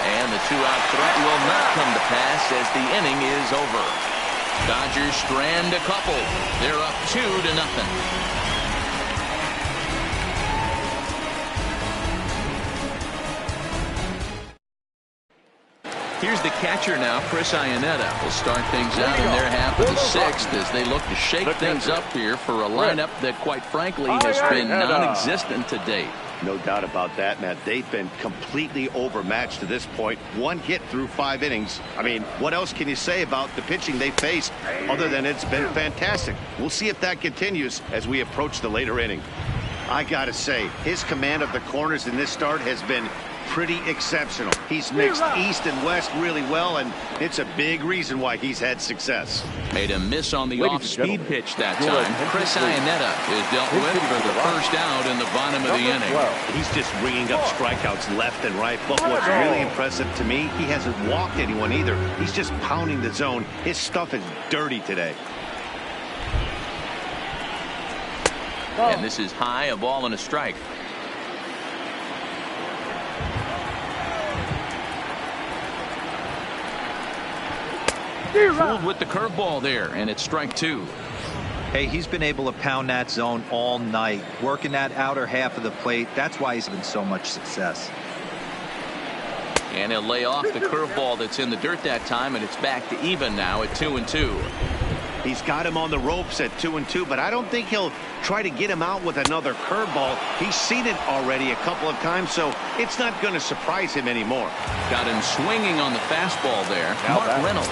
And the 2-out threat will not come to pass as the inning is over. Dodgers strand a couple. They're up 2-0. Here's the catcher now, Chris Iannetta, will start things out in their half of the 6th as they look to shake things up here for a lineup that, quite frankly, has been non-existent to date. No doubt about that, Matt. They've been completely overmatched to this point. 1 hit through 5 innings. I mean, what else can you say about the pitching they faced other than it's been fantastic? We'll see if that continues as we approach the later inning. I gotta say, his command of the corners in this start has been pretty exceptional. He's mixed east and west really well, and it's a big reason why he's had success. Made a miss on the off-speed pitch that time. Chris Iannetta is dealt with for the first out in the bottom of the inning. He's just ringing up strikeouts left and right, but what's really impressive to me, he hasn't walked anyone either. He's just pounding the zone. His stuff is dirty today. And this is high, a ball and a strike. Fooled with the curveball there, and it's strike 2. Hey, he's been able to pound that zone all night, working that outer half of the plate. That's why he's having so much success. And he'll lay off the curveball that's in the dirt that time, and it's back to even now at 2-2. He's got him on the ropes at 2-2, but I don't think he'll try to get him out with another curveball. He's seen it already a couple of times, so it's not going to surprise him anymore. Got him swinging on the fastball there. Mark Reynolds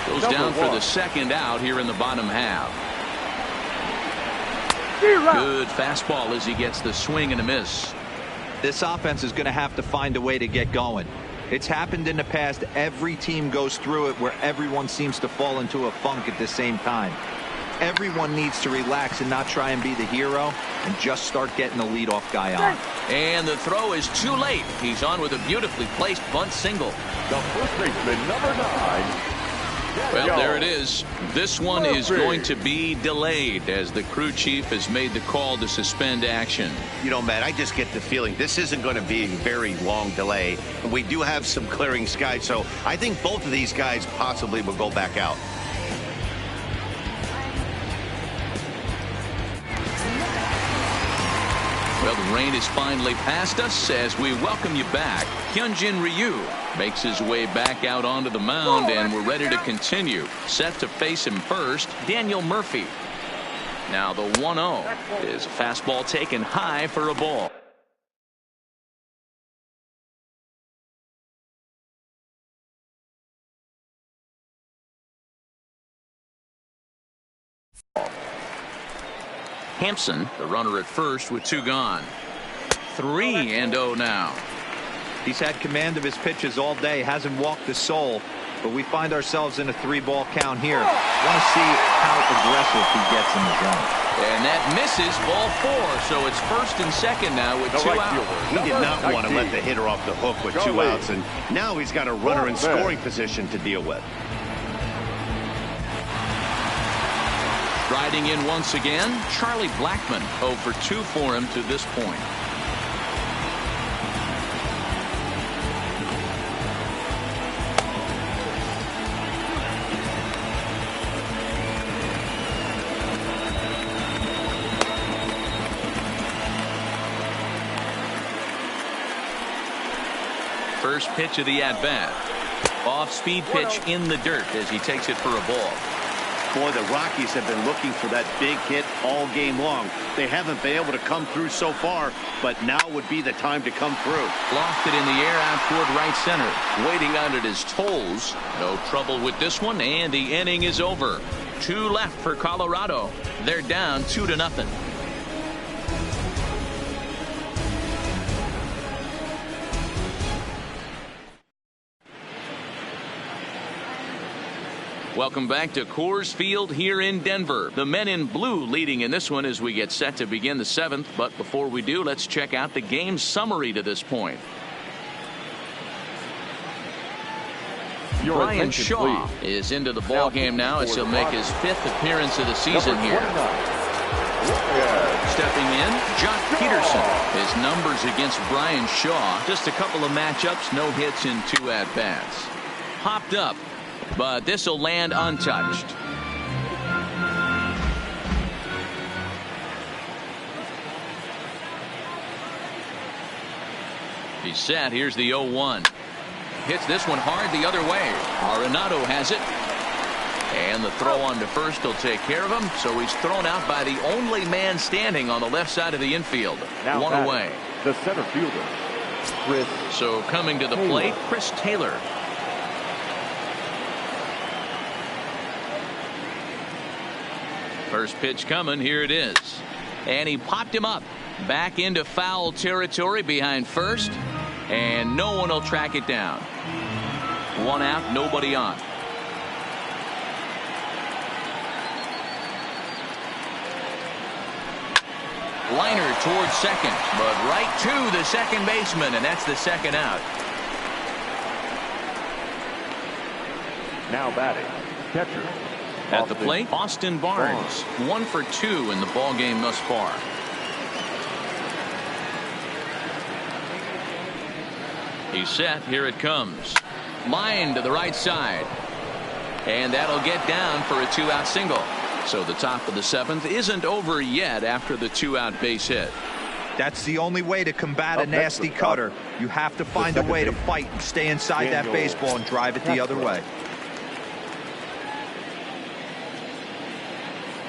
goes down for the 2nd out here in the bottom half. Good fastball as he gets the swing and a miss. This offense is going to have to find a way to get going. It's happened in the past. Every team goes through it where everyone seems to fall into a funk at the same time. Everyone needs to relax and not try and be the hero and just start getting the leadoff guy on. And the throw is too late. He's on with a beautifully placed bunt single. The first baseman, number 9. Well, there it is. This one is going to be delayed as the crew chief has made the call to suspend action. You know, Matt, I just get the feeling this isn't going to be a very long delay. We do have some clearing skies, so I think both of these guys possibly will go back out. Well, the rain is finally past us as we welcome you back. Hyunjin Ryu makes his way back out onto the mound, and we're ready to continue. Set to face him first, Daniel Murphy. Now the 1-0 is a fastball taken high for a ball. Hampson, the runner at first with 2 gone. 3-0 now. He's had command of his pitches all day, hasn't walked a soul, but we find ourselves in a 3-ball count here. Want to see how how aggressive he gets in the zone. And that misses ball 4, so it's first and second now with 2 outs. He did not want to let the hitter off the hook with 2 outs, and now he's got a runner in scoring position to deal with. Striding in once again, Charlie Blackmon, 0 for 2 for him to this point. First pitch of the at-bat. Off-speed pitch in the dirt as he takes it for a ball. Boy, the Rockies have been looking for that big hit all game long. They haven't been able to come through so far, but now would be the time to come through. Lofted in the air out toward right center. Waiting out at his toes. No trouble with this one, and the inning is over. 2 left for Colorado. They're down 2-0. Welcome back to Coors Field here in Denver. The men in blue leading in this one as we get set to begin the 7th. But before we do, let's check out the game summary to this point. Brian Shaw is into the ball game now as he'll make his 5th appearance of the season here. Stepping in, Jock Peterson. His numbers against Brian Shaw, just a couple of matchups, no hits in 2 at-bats. Hopped up, but this will land untouched. He's set. Here's the 0-1. Hits this one hard the other way. Arenado has it. And the throw on to first will take care of him. So he's thrown out by the only man standing on the left side of the infield. Now 1 away. The center fielder, Chris. So coming to the plate, Chris Taylor. First pitch coming. Here it is. And he popped him up. Back into foul territory behind first. And no one will track it down. 1 out, nobody on. Liner towards second, but right to the second baseman, and that's the 2nd out. Now batting, catcher. At the plate, Austin Barnes. 1 for 2 in the ball game thus far. He's set. Here it comes. Line to the right side. And that'll get down for a 2-out single. So the top of the 7th isn't over yet after the 2-out base hit. That's the only way to combat a nasty cutter. You have to find a way to fight and stay inside that baseball and drive it the other way.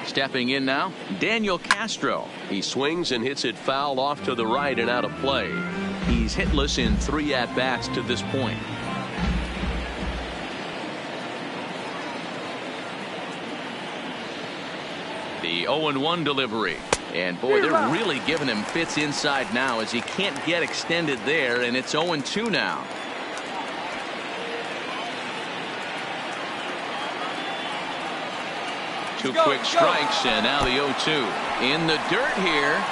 Stepping in now, Daniel Castro. He swings and hits it foul off to the right and out of play. He's hitless in 3 at-bats to this point. The 0-1 delivery. And boy, they're really giving him fits inside now as he can't get extended there, and it's 0-2 now. Two quick strikes, and now the 0-2. In the dirt here.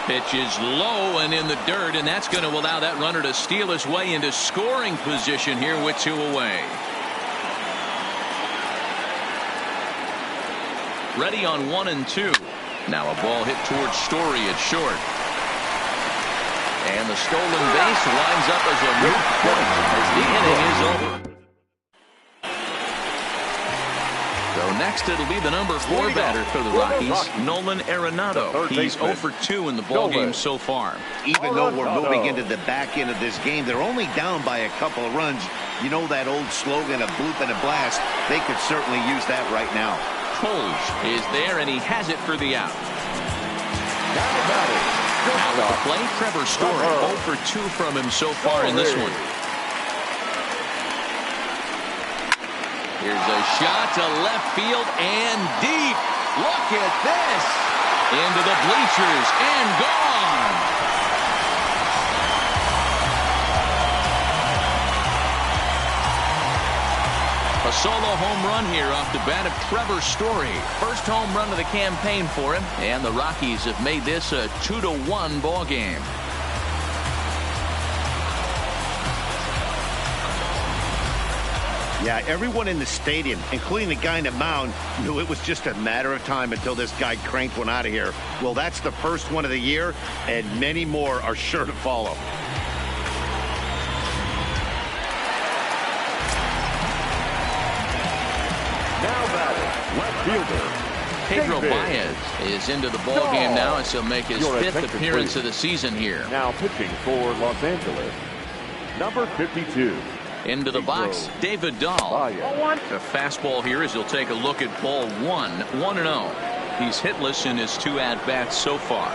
Pitch is low and in the dirt, and that's going to allow that runner to steal his way into scoring position here with 2 away. Ready on 1 and 2. Now a ball hit towards Story at short. And the stolen base winds up as a moot point as the inning is over. So next it'll be the number 4 batter for the Rockies, Nolan Arenado. He's 0 for 2 in the ballgame so far. Even though we're moving into the back end of this game, they're only down by a couple of runs. You know that old slogan, a bloop and a blast. They could certainly use that right now. Coles is there, and he has it for the out. Now at the plate, Trevor Story, 0 for 2 from him so far in this one. Here's a shot to left field and deep. Look at this. Into the bleachers and gone. A A solo home run here off the bat of Trevor Story. First home run of the campaign for him, and the Rockies have made this a 2-1 ball game. Yeah, everyone in the stadium, including the guy in the mound, knew it was just a matter of time until this guy cranked one out of here. Well, that's the first one of the year, and many more are sure to follow. Now batting, left fielder Pedro David. Baez is into the ball game now as he'll make his Your fifth attention, appearance please. of the season here. Now pitching for Los Angeles, number 52. Into the box, David Dahl. Baez. A fastball here as he'll take a look at ball 1-0. He's hitless in his 2 at-bats so far.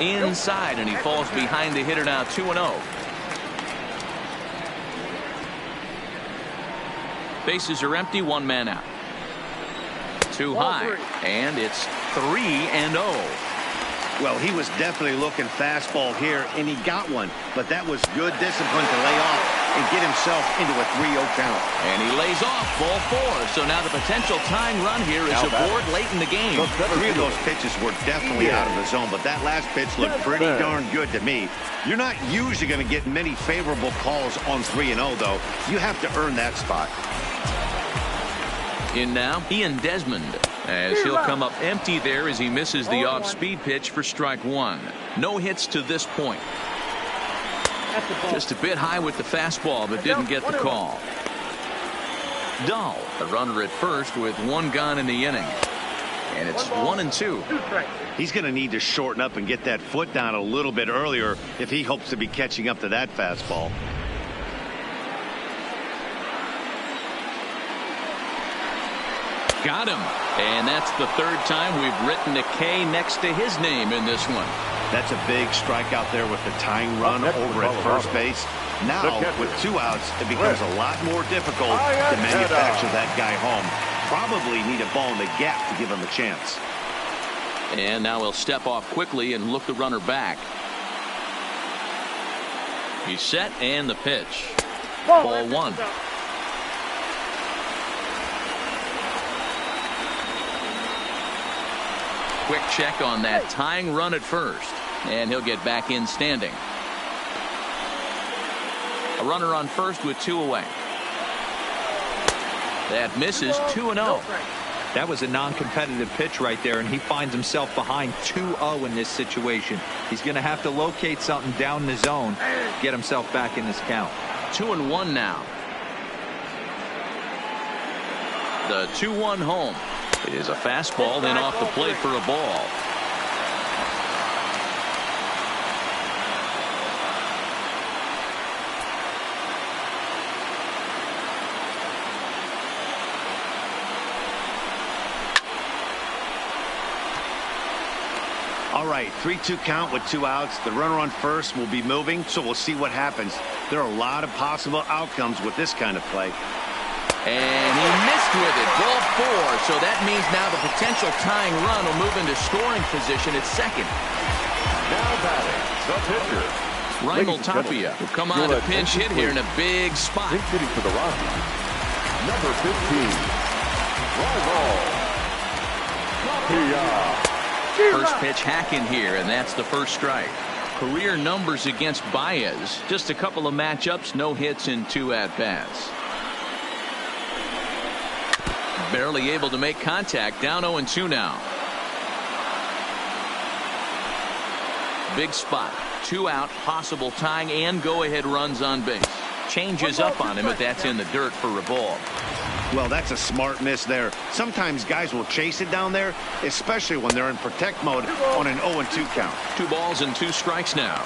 Inside, and he falls behind the hitter now 2-0. Bases are empty, 1 man out. Too high, and it's 3-0. Well, he was definitely looking fastball here, and he got one. But that was good discipline to lay off and get himself into a 3-0 count. And he lays off ball 4. So now the potential tying run here is aboard late in the game. 3 of those pitches were definitely out of the zone, but that last pitch looked pretty darn good to me. You're not usually going to get many favorable calls on 3-0, though. You have to earn that spot. In now, Ian Desmond, as he'll come up empty there as he misses the off-speed pitch for strike 1. No hits to this point. Just a bit high with the fastball, but didn't get the call. Dahl, a runner at first with 1 gone in the inning. And it's 1-2. He's going to need to shorten up and get that foot down a little bit earlier if he hopes to be catching up to that fastball. Got him. And that's the 3rd time we've written a K next to his name in this one. That's a big strikeout there with the tying run over at first base. Now, with 2 outs, it becomes a lot more difficult to manufacture that guy home. Probably need a ball in the gap to give him a chance. And now he'll step off quickly and look the runner back. He's set, and the pitch. Ball 1. Quick check on that tying run at first, and he'll get back in standing. A runner on first with 2 away. That misses, 2-0. That was a non-competitive pitch right there, and he finds himself behind 2-0 in this situation. He's going to have to locate something down the zone, get himself back in this count. 2-1 now. The 2-1 home. It is a fastball, then off the plate for a ball. All right, 3-2 count with 2 outs. The runner on first will be moving, so we'll see what happens. There are a lot of possible outcomes with this kind of play. And he missed with it. Ball 4. So that means now the potential tying run will move into scoring position at second. Now batting, the pitcher. Raimel Tapia will come on a pinch hit here in a big spot. Pinch hitting for the Rockies, number 15. Raimel Tapia. First pitch hacking here, and that's the first strike. Career numbers against Baez. Just a couple of matchups, no hits in 2 at-bats. Barely able to make contact, down 0-2 now. Big spot, 2 out, possible tying and go-ahead runs on base. Changes up on him, but that's in the dirt for a ball. Well, that's a smart miss there. Sometimes guys will chase it down there, especially when they're in protect mode on an 0-2 count. 2 balls and 2 strikes now.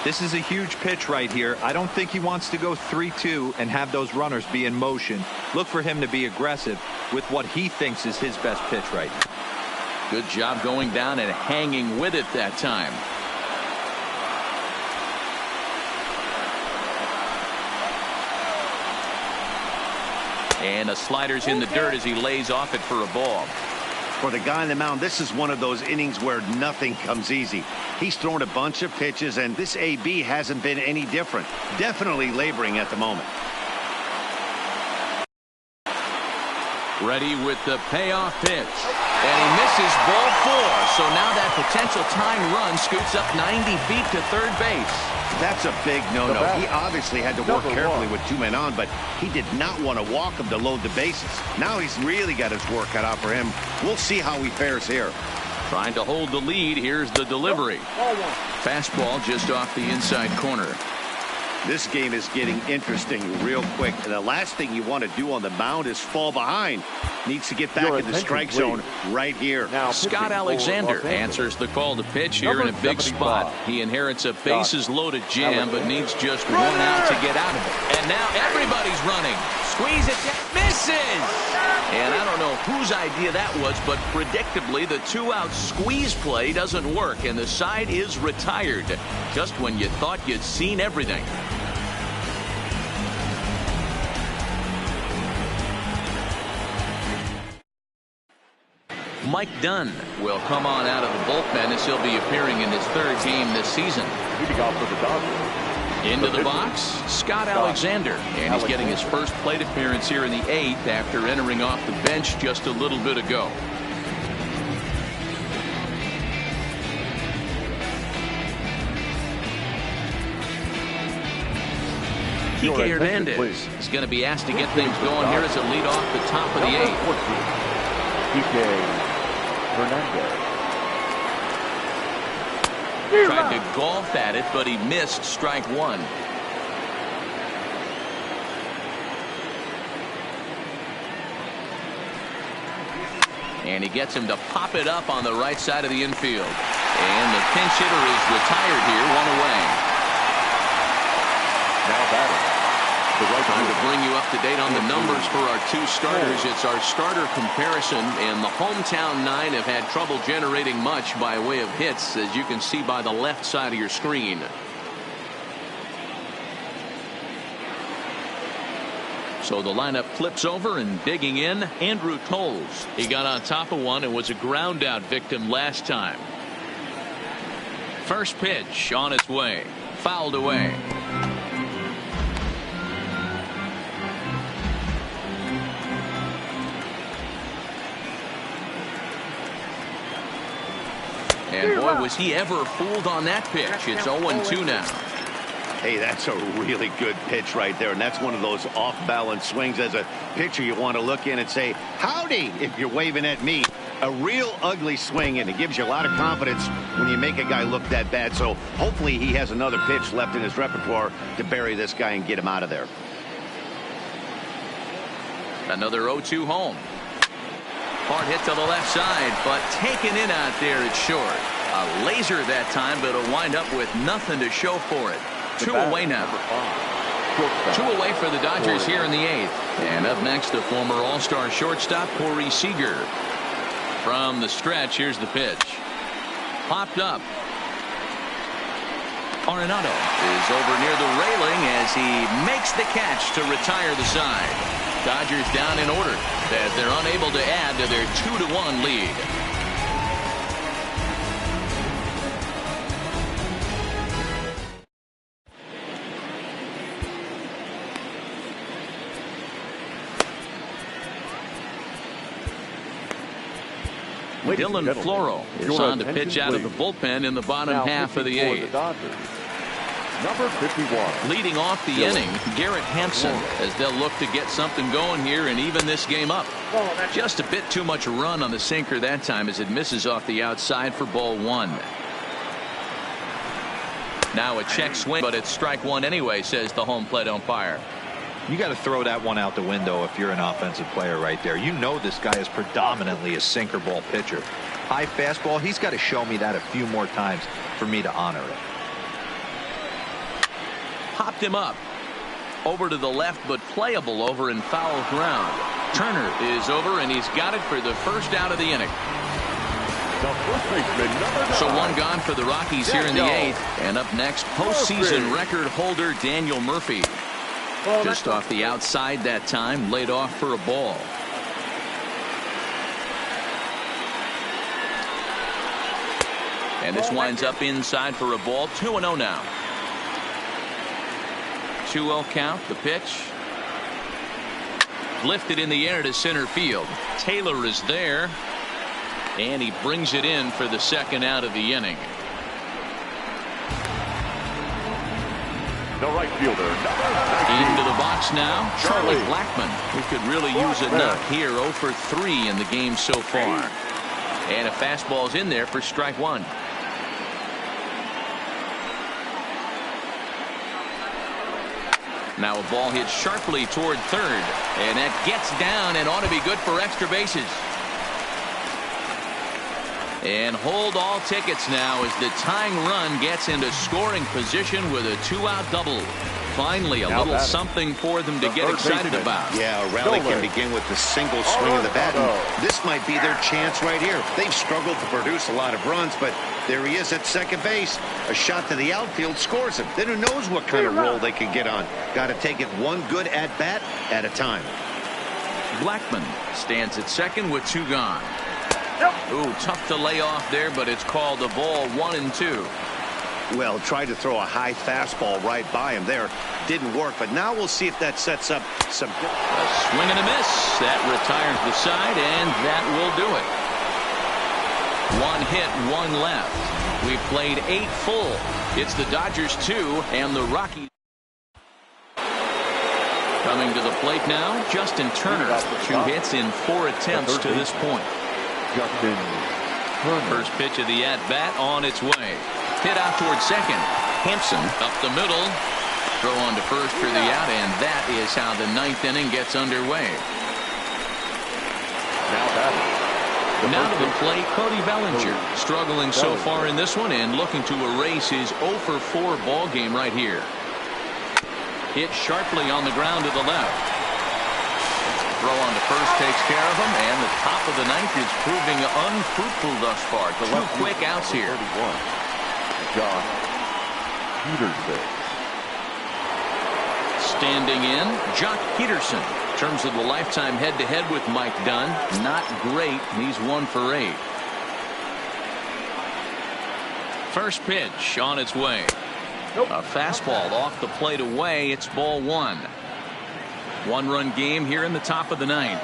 This is a huge pitch right here. I don't think he wants to go 3-2 and have those runners be in motion. Look for him to be aggressive with what he thinks is his best pitch right now. Good job going down and hanging with it that time. And a slider's in the dirt as he lays off it for a ball. For the guy on the mound, this is one of those innings where nothing comes easy. He's thrown a bunch of pitches, and this AB hasn't been any different. Definitely laboring at the moment. Ready with the payoff pitch. And he misses ball 4. So now that potential tying run scoots up 90 feet to third base. That's a big no-no. He obviously had to work carefully with 2 men on, but he did not want to walk him to load the bases. Now he's really got his work cut out for him. We'll see how he fares here. Trying to hold the lead. Here's the delivery. Fastball just off the inside corner. This game is getting interesting real quick. And the last thing you want to do on the mound is fall behind. Needs to get back in the strike zone right here. Now, Scott Alexander answers the call to pitch here in a big spot. He inherits a bases-loaded jam, but needs just 1 out to get out of it. And now everybody's running. Squeeze it, misses! And I don't know whose idea that was, but predictably, the 2-out squeeze play doesn't work, and the side is retired. Just when you thought you'd seen everything. Mike Dunn will come on out of the bullpen as he'll be appearing in his 3rd game this season. Leading off for the Dodgers. Into the box, Scott Alexander. And he's getting his first plate appearance here in the 8th after entering off the bench just a little bit ago. Kike Hernandez is going to be asked to get things going here as a lead off the top of the 8th. Kike Hernandez. Tried to golf at it, but he missed strike 1. And he gets him to pop it up on the right side of the infield. And the pinch hitter is retired here, 1 away. Now batting. Time to bring you up to date on the numbers for our 2 starters. It's our starter comparison, and the hometown 9 have had trouble generating much by way of hits, as you can see by the left side of your screen. So the lineup flips over, and digging in, Andrew Toles. He got on top of one and was a ground out victim last time. First pitch on its way. Fouled away. And boy, was he ever fooled on that pitch. It's 0-2 now. Hey, that's a really good pitch right there. And that's one of those off-balance swings. As a pitcher, you want to look in and say, howdy, if you're waving at me. A real ugly swing, and it gives you a lot of confidence when you make a guy look that bad. So hopefully he has another pitch left in his repertoire to bury this guy and get him out of there. Another 0-2 home. Hard hit to the left side, but taken in out there, it's short. A laser that time, but it'll wind up with nothing to show for it. 2 away now. 2 away for the Dodgers here in the 8th. And up next, the former All-Star shortstop, Corey Seager. From the stretch, here's the pitch. Popped up. Arenado is over near the railing as he makes the catch to retire the side. Dodgers down in order as they're unable to add to their 2-1 lead. Dylan Floro is on to pitch out of the bullpen in the bottom half of the 8th. Number 51. Leading off the inning, Garrett Hampson, as they'll look to get something going here and even this game up. Just a bit too much run on the sinker that time as it misses off the outside for ball 1. Now a check swing, but it's strike 1 anyway, says the home plate umpire. You got to throw that one out the window if you're an offensive player right there. You know this guy is predominantly a sinker ball pitcher. High fastball, he's got to show me that a few more times for me to honor it. Popped him up. Over to the left, but playable over in foul ground. Turner is over, and he's got it for the first out of the inning. So 1 gone for the Rockies here in the 8th. And up next, postseason record holder Daniel Murphy. Just off the outside that time, laid off for a ball. And this winds up inside for a ball. 2-0 now. 2-0 count. The pitch. Lifted in the air to center field. Taylor is there. And he brings it in for the second out of the inning. The right fielder, into the box now, Charlie Blackmon, who could really use a knock here. 0 for 3 in the game so far. And a fastball's in there for strike one. Now a ball hit sharply toward third. And that gets down and ought to be good for extra bases. And hold all tickets now as the tying run gets into scoring position with a 2-out double. Finally, a little something for them to get excited about. Yeah, a rally can begin with a single swing of the bat. And this might be their chance right here. They've struggled to produce a lot of runs, but there he is at second base. A shot to the outfield scores him. Then who knows what kind of roll they can get on. Got to take it one good at-bat at a time. Blackmon stands at second with 2 gone. Ooh, tough to lay off there, but it's called a ball 1-2. Well, tried to throw a high fastball right by him there. Didn't work, but now we'll see if that sets up some... A swing and a miss. That retires the side, and that will do it. 1 hit, 1 left. We've played 8 full. It's the Dodgers 2 and the Rockies. Coming to the plate now, Justin Turner. 2 hits in 4 attempts to this point. Justin Turner. First pitch of the at-bat on its way. Hit out towards second. Hampson up the middle. Throw on to first for the out, and that is how the 9th inning gets underway. Now to the plate, Cody Bellinger. Struggling so far in this one and looking to erase his 0 for 4 ball game right here. Hit sharply on the ground to the left. Throw on to first takes care of him, and the top of the 9th is proving unfruitful thus far. 2 quick outs here. Josh Peterson. Standing in, Jock Peterson. In terms of the lifetime head-to-head with Mike Dunn, not great. He's 1 for 8. First pitch on its way. A fastball off the plate away. It's ball 1. 1-run game here in the top of the 9th.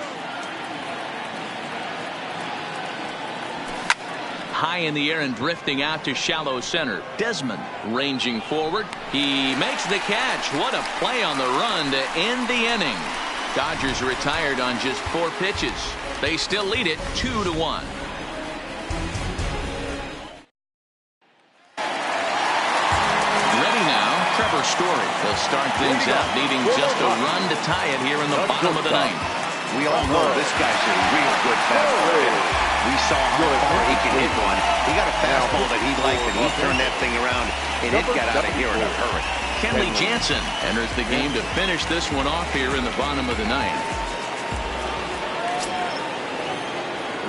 High in the air and drifting out to shallow center. Desmond ranging forward. He makes the catch. What a play on the run to end the inning. Dodgers retired on just 4 pitches. They still lead it 2-1. Story. They'll start things out needing just a run to tie it here in the bottom of the 9th. We all know this guy's a real good fastball hitter. We saw how far he could hit one. He got a fastball that he liked, and he turned that thing around, and it got out of here in a hurry. Kenley Jansen enters the game to finish this one off here in the bottom of the 9th.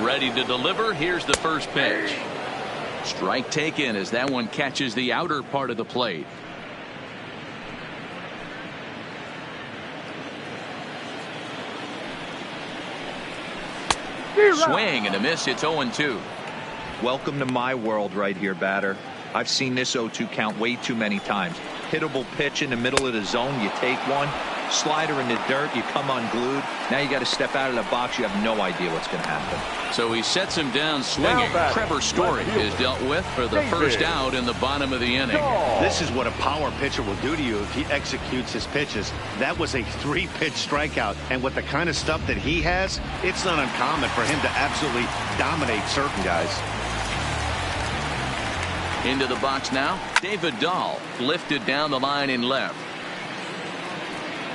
Ready to deliver. Here's the first pitch. Strike taken as that one catches the outer part of the plate. Swing and a miss. It's 0-2. Welcome to my world right here, batter. I've seen this 0-2 count way too many times. Hittable pitch in the middle of the zone, you take one. Slider in the dirt, you come unglued. Now you got to step out of the box. You have no idea what's going to happen. So he sets him down swinging. Trevor Story is dealt with for the first out in the bottom of the inning. This is what a power pitcher will do to you if he executes his pitches. That was a 3-pitch strikeout, and with the kind of stuff that he has, it's not uncommon for him to absolutely dominate certain guys. Into the box now, David Dahl lifted down the line in left.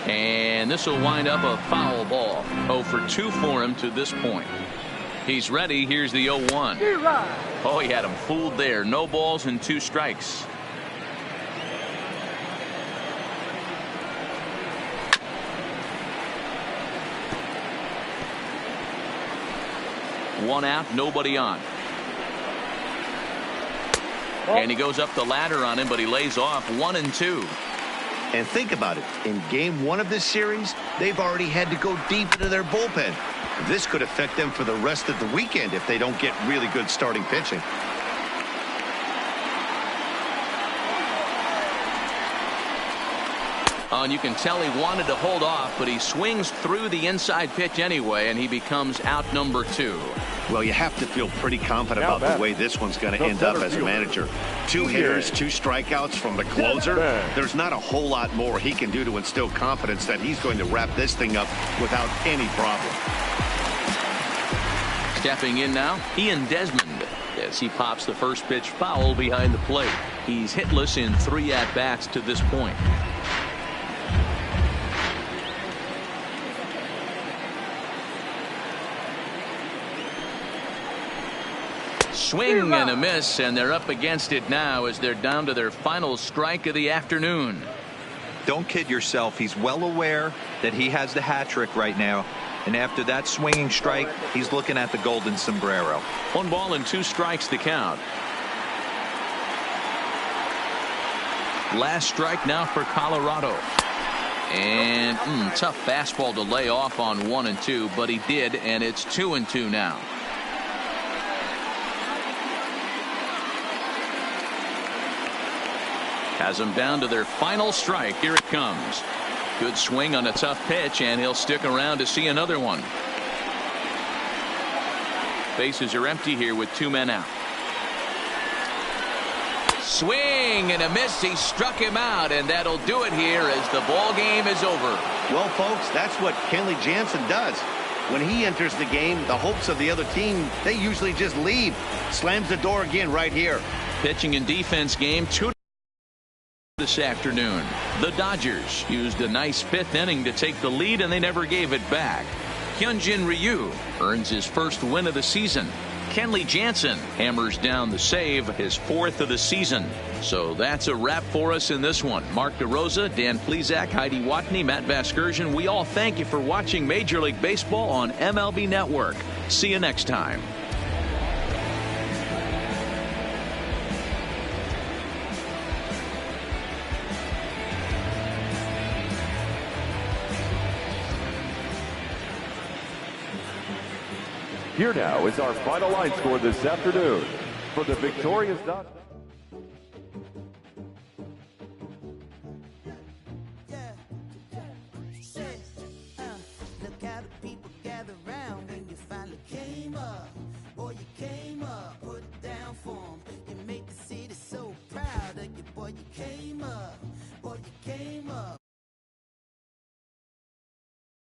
And this will wind up a foul ball. 0 for 2 for him to this point. He's ready. Here's the 0-1. Oh, he had him fooled there. No balls and 2 strikes. One out, nobody on. And he goes up the ladder on him, but he lays off 1-2. And think about it. In game 1 of this series, they've already had to go deep into their bullpen. This could affect them for the rest of the weekend if they don't get really good starting pitching. Well, and you can tell he wanted to hold off, but he swings through the inside pitch anyway, and he becomes out number 2. Well, you have to feel pretty confident about the way this one's going to end up as a manager. 2 hitters, 2 strikeouts from the closer. There's not a whole lot more he can do to instill confidence that he's going to wrap this thing up without any problem. Stepping in now, Ian Desmond, as he pops the first pitch foul behind the plate. He's hitless in 3 at-bats to this point. Swing and a miss, and they're up against it now as they're down to their final strike of the afternoon. Don't kid yourself. He's well aware that he has the hat trick right now. And after that swinging strike, he's looking at the golden sombrero. 1 ball and 2 strikes to count. Last strike now for Colorado. And tough fastball to lay off on 1 and 2, but he did, and it's 2 and 2 now. Has them down to their final strike. Here it comes. Good swing on a tough pitch, and he'll stick around to see another one. Bases are empty here with 2 men out. Swing and a miss. He struck him out, and that'll do it here as the ball game is over. Well, folks, that's what Kenley Jansen does. When he enters the game, the hopes of the other team, they usually just leave. Slams the door again right here. Pitching and defense game 2 this afternoon. The Dodgers used a nice 5th inning to take the lead, and they never gave it back. Hyunjin Ryu earns his first win of the season. Kenley Jansen hammers down the save, his 4th of the season. So that's a wrap for us in this one. Mark DeRosa, Dan Plesac, Heidi Watney, Matt Vasgersian, we all thank you for watching Major League Baseball on MLB Network. See you next time. Here now is our final line score this afternoon for the victorious Dodgers. Look how the people gather round when you finally came up. Boy, you came up, put it down for 'em. You make the city so proud of you, boy, you came up.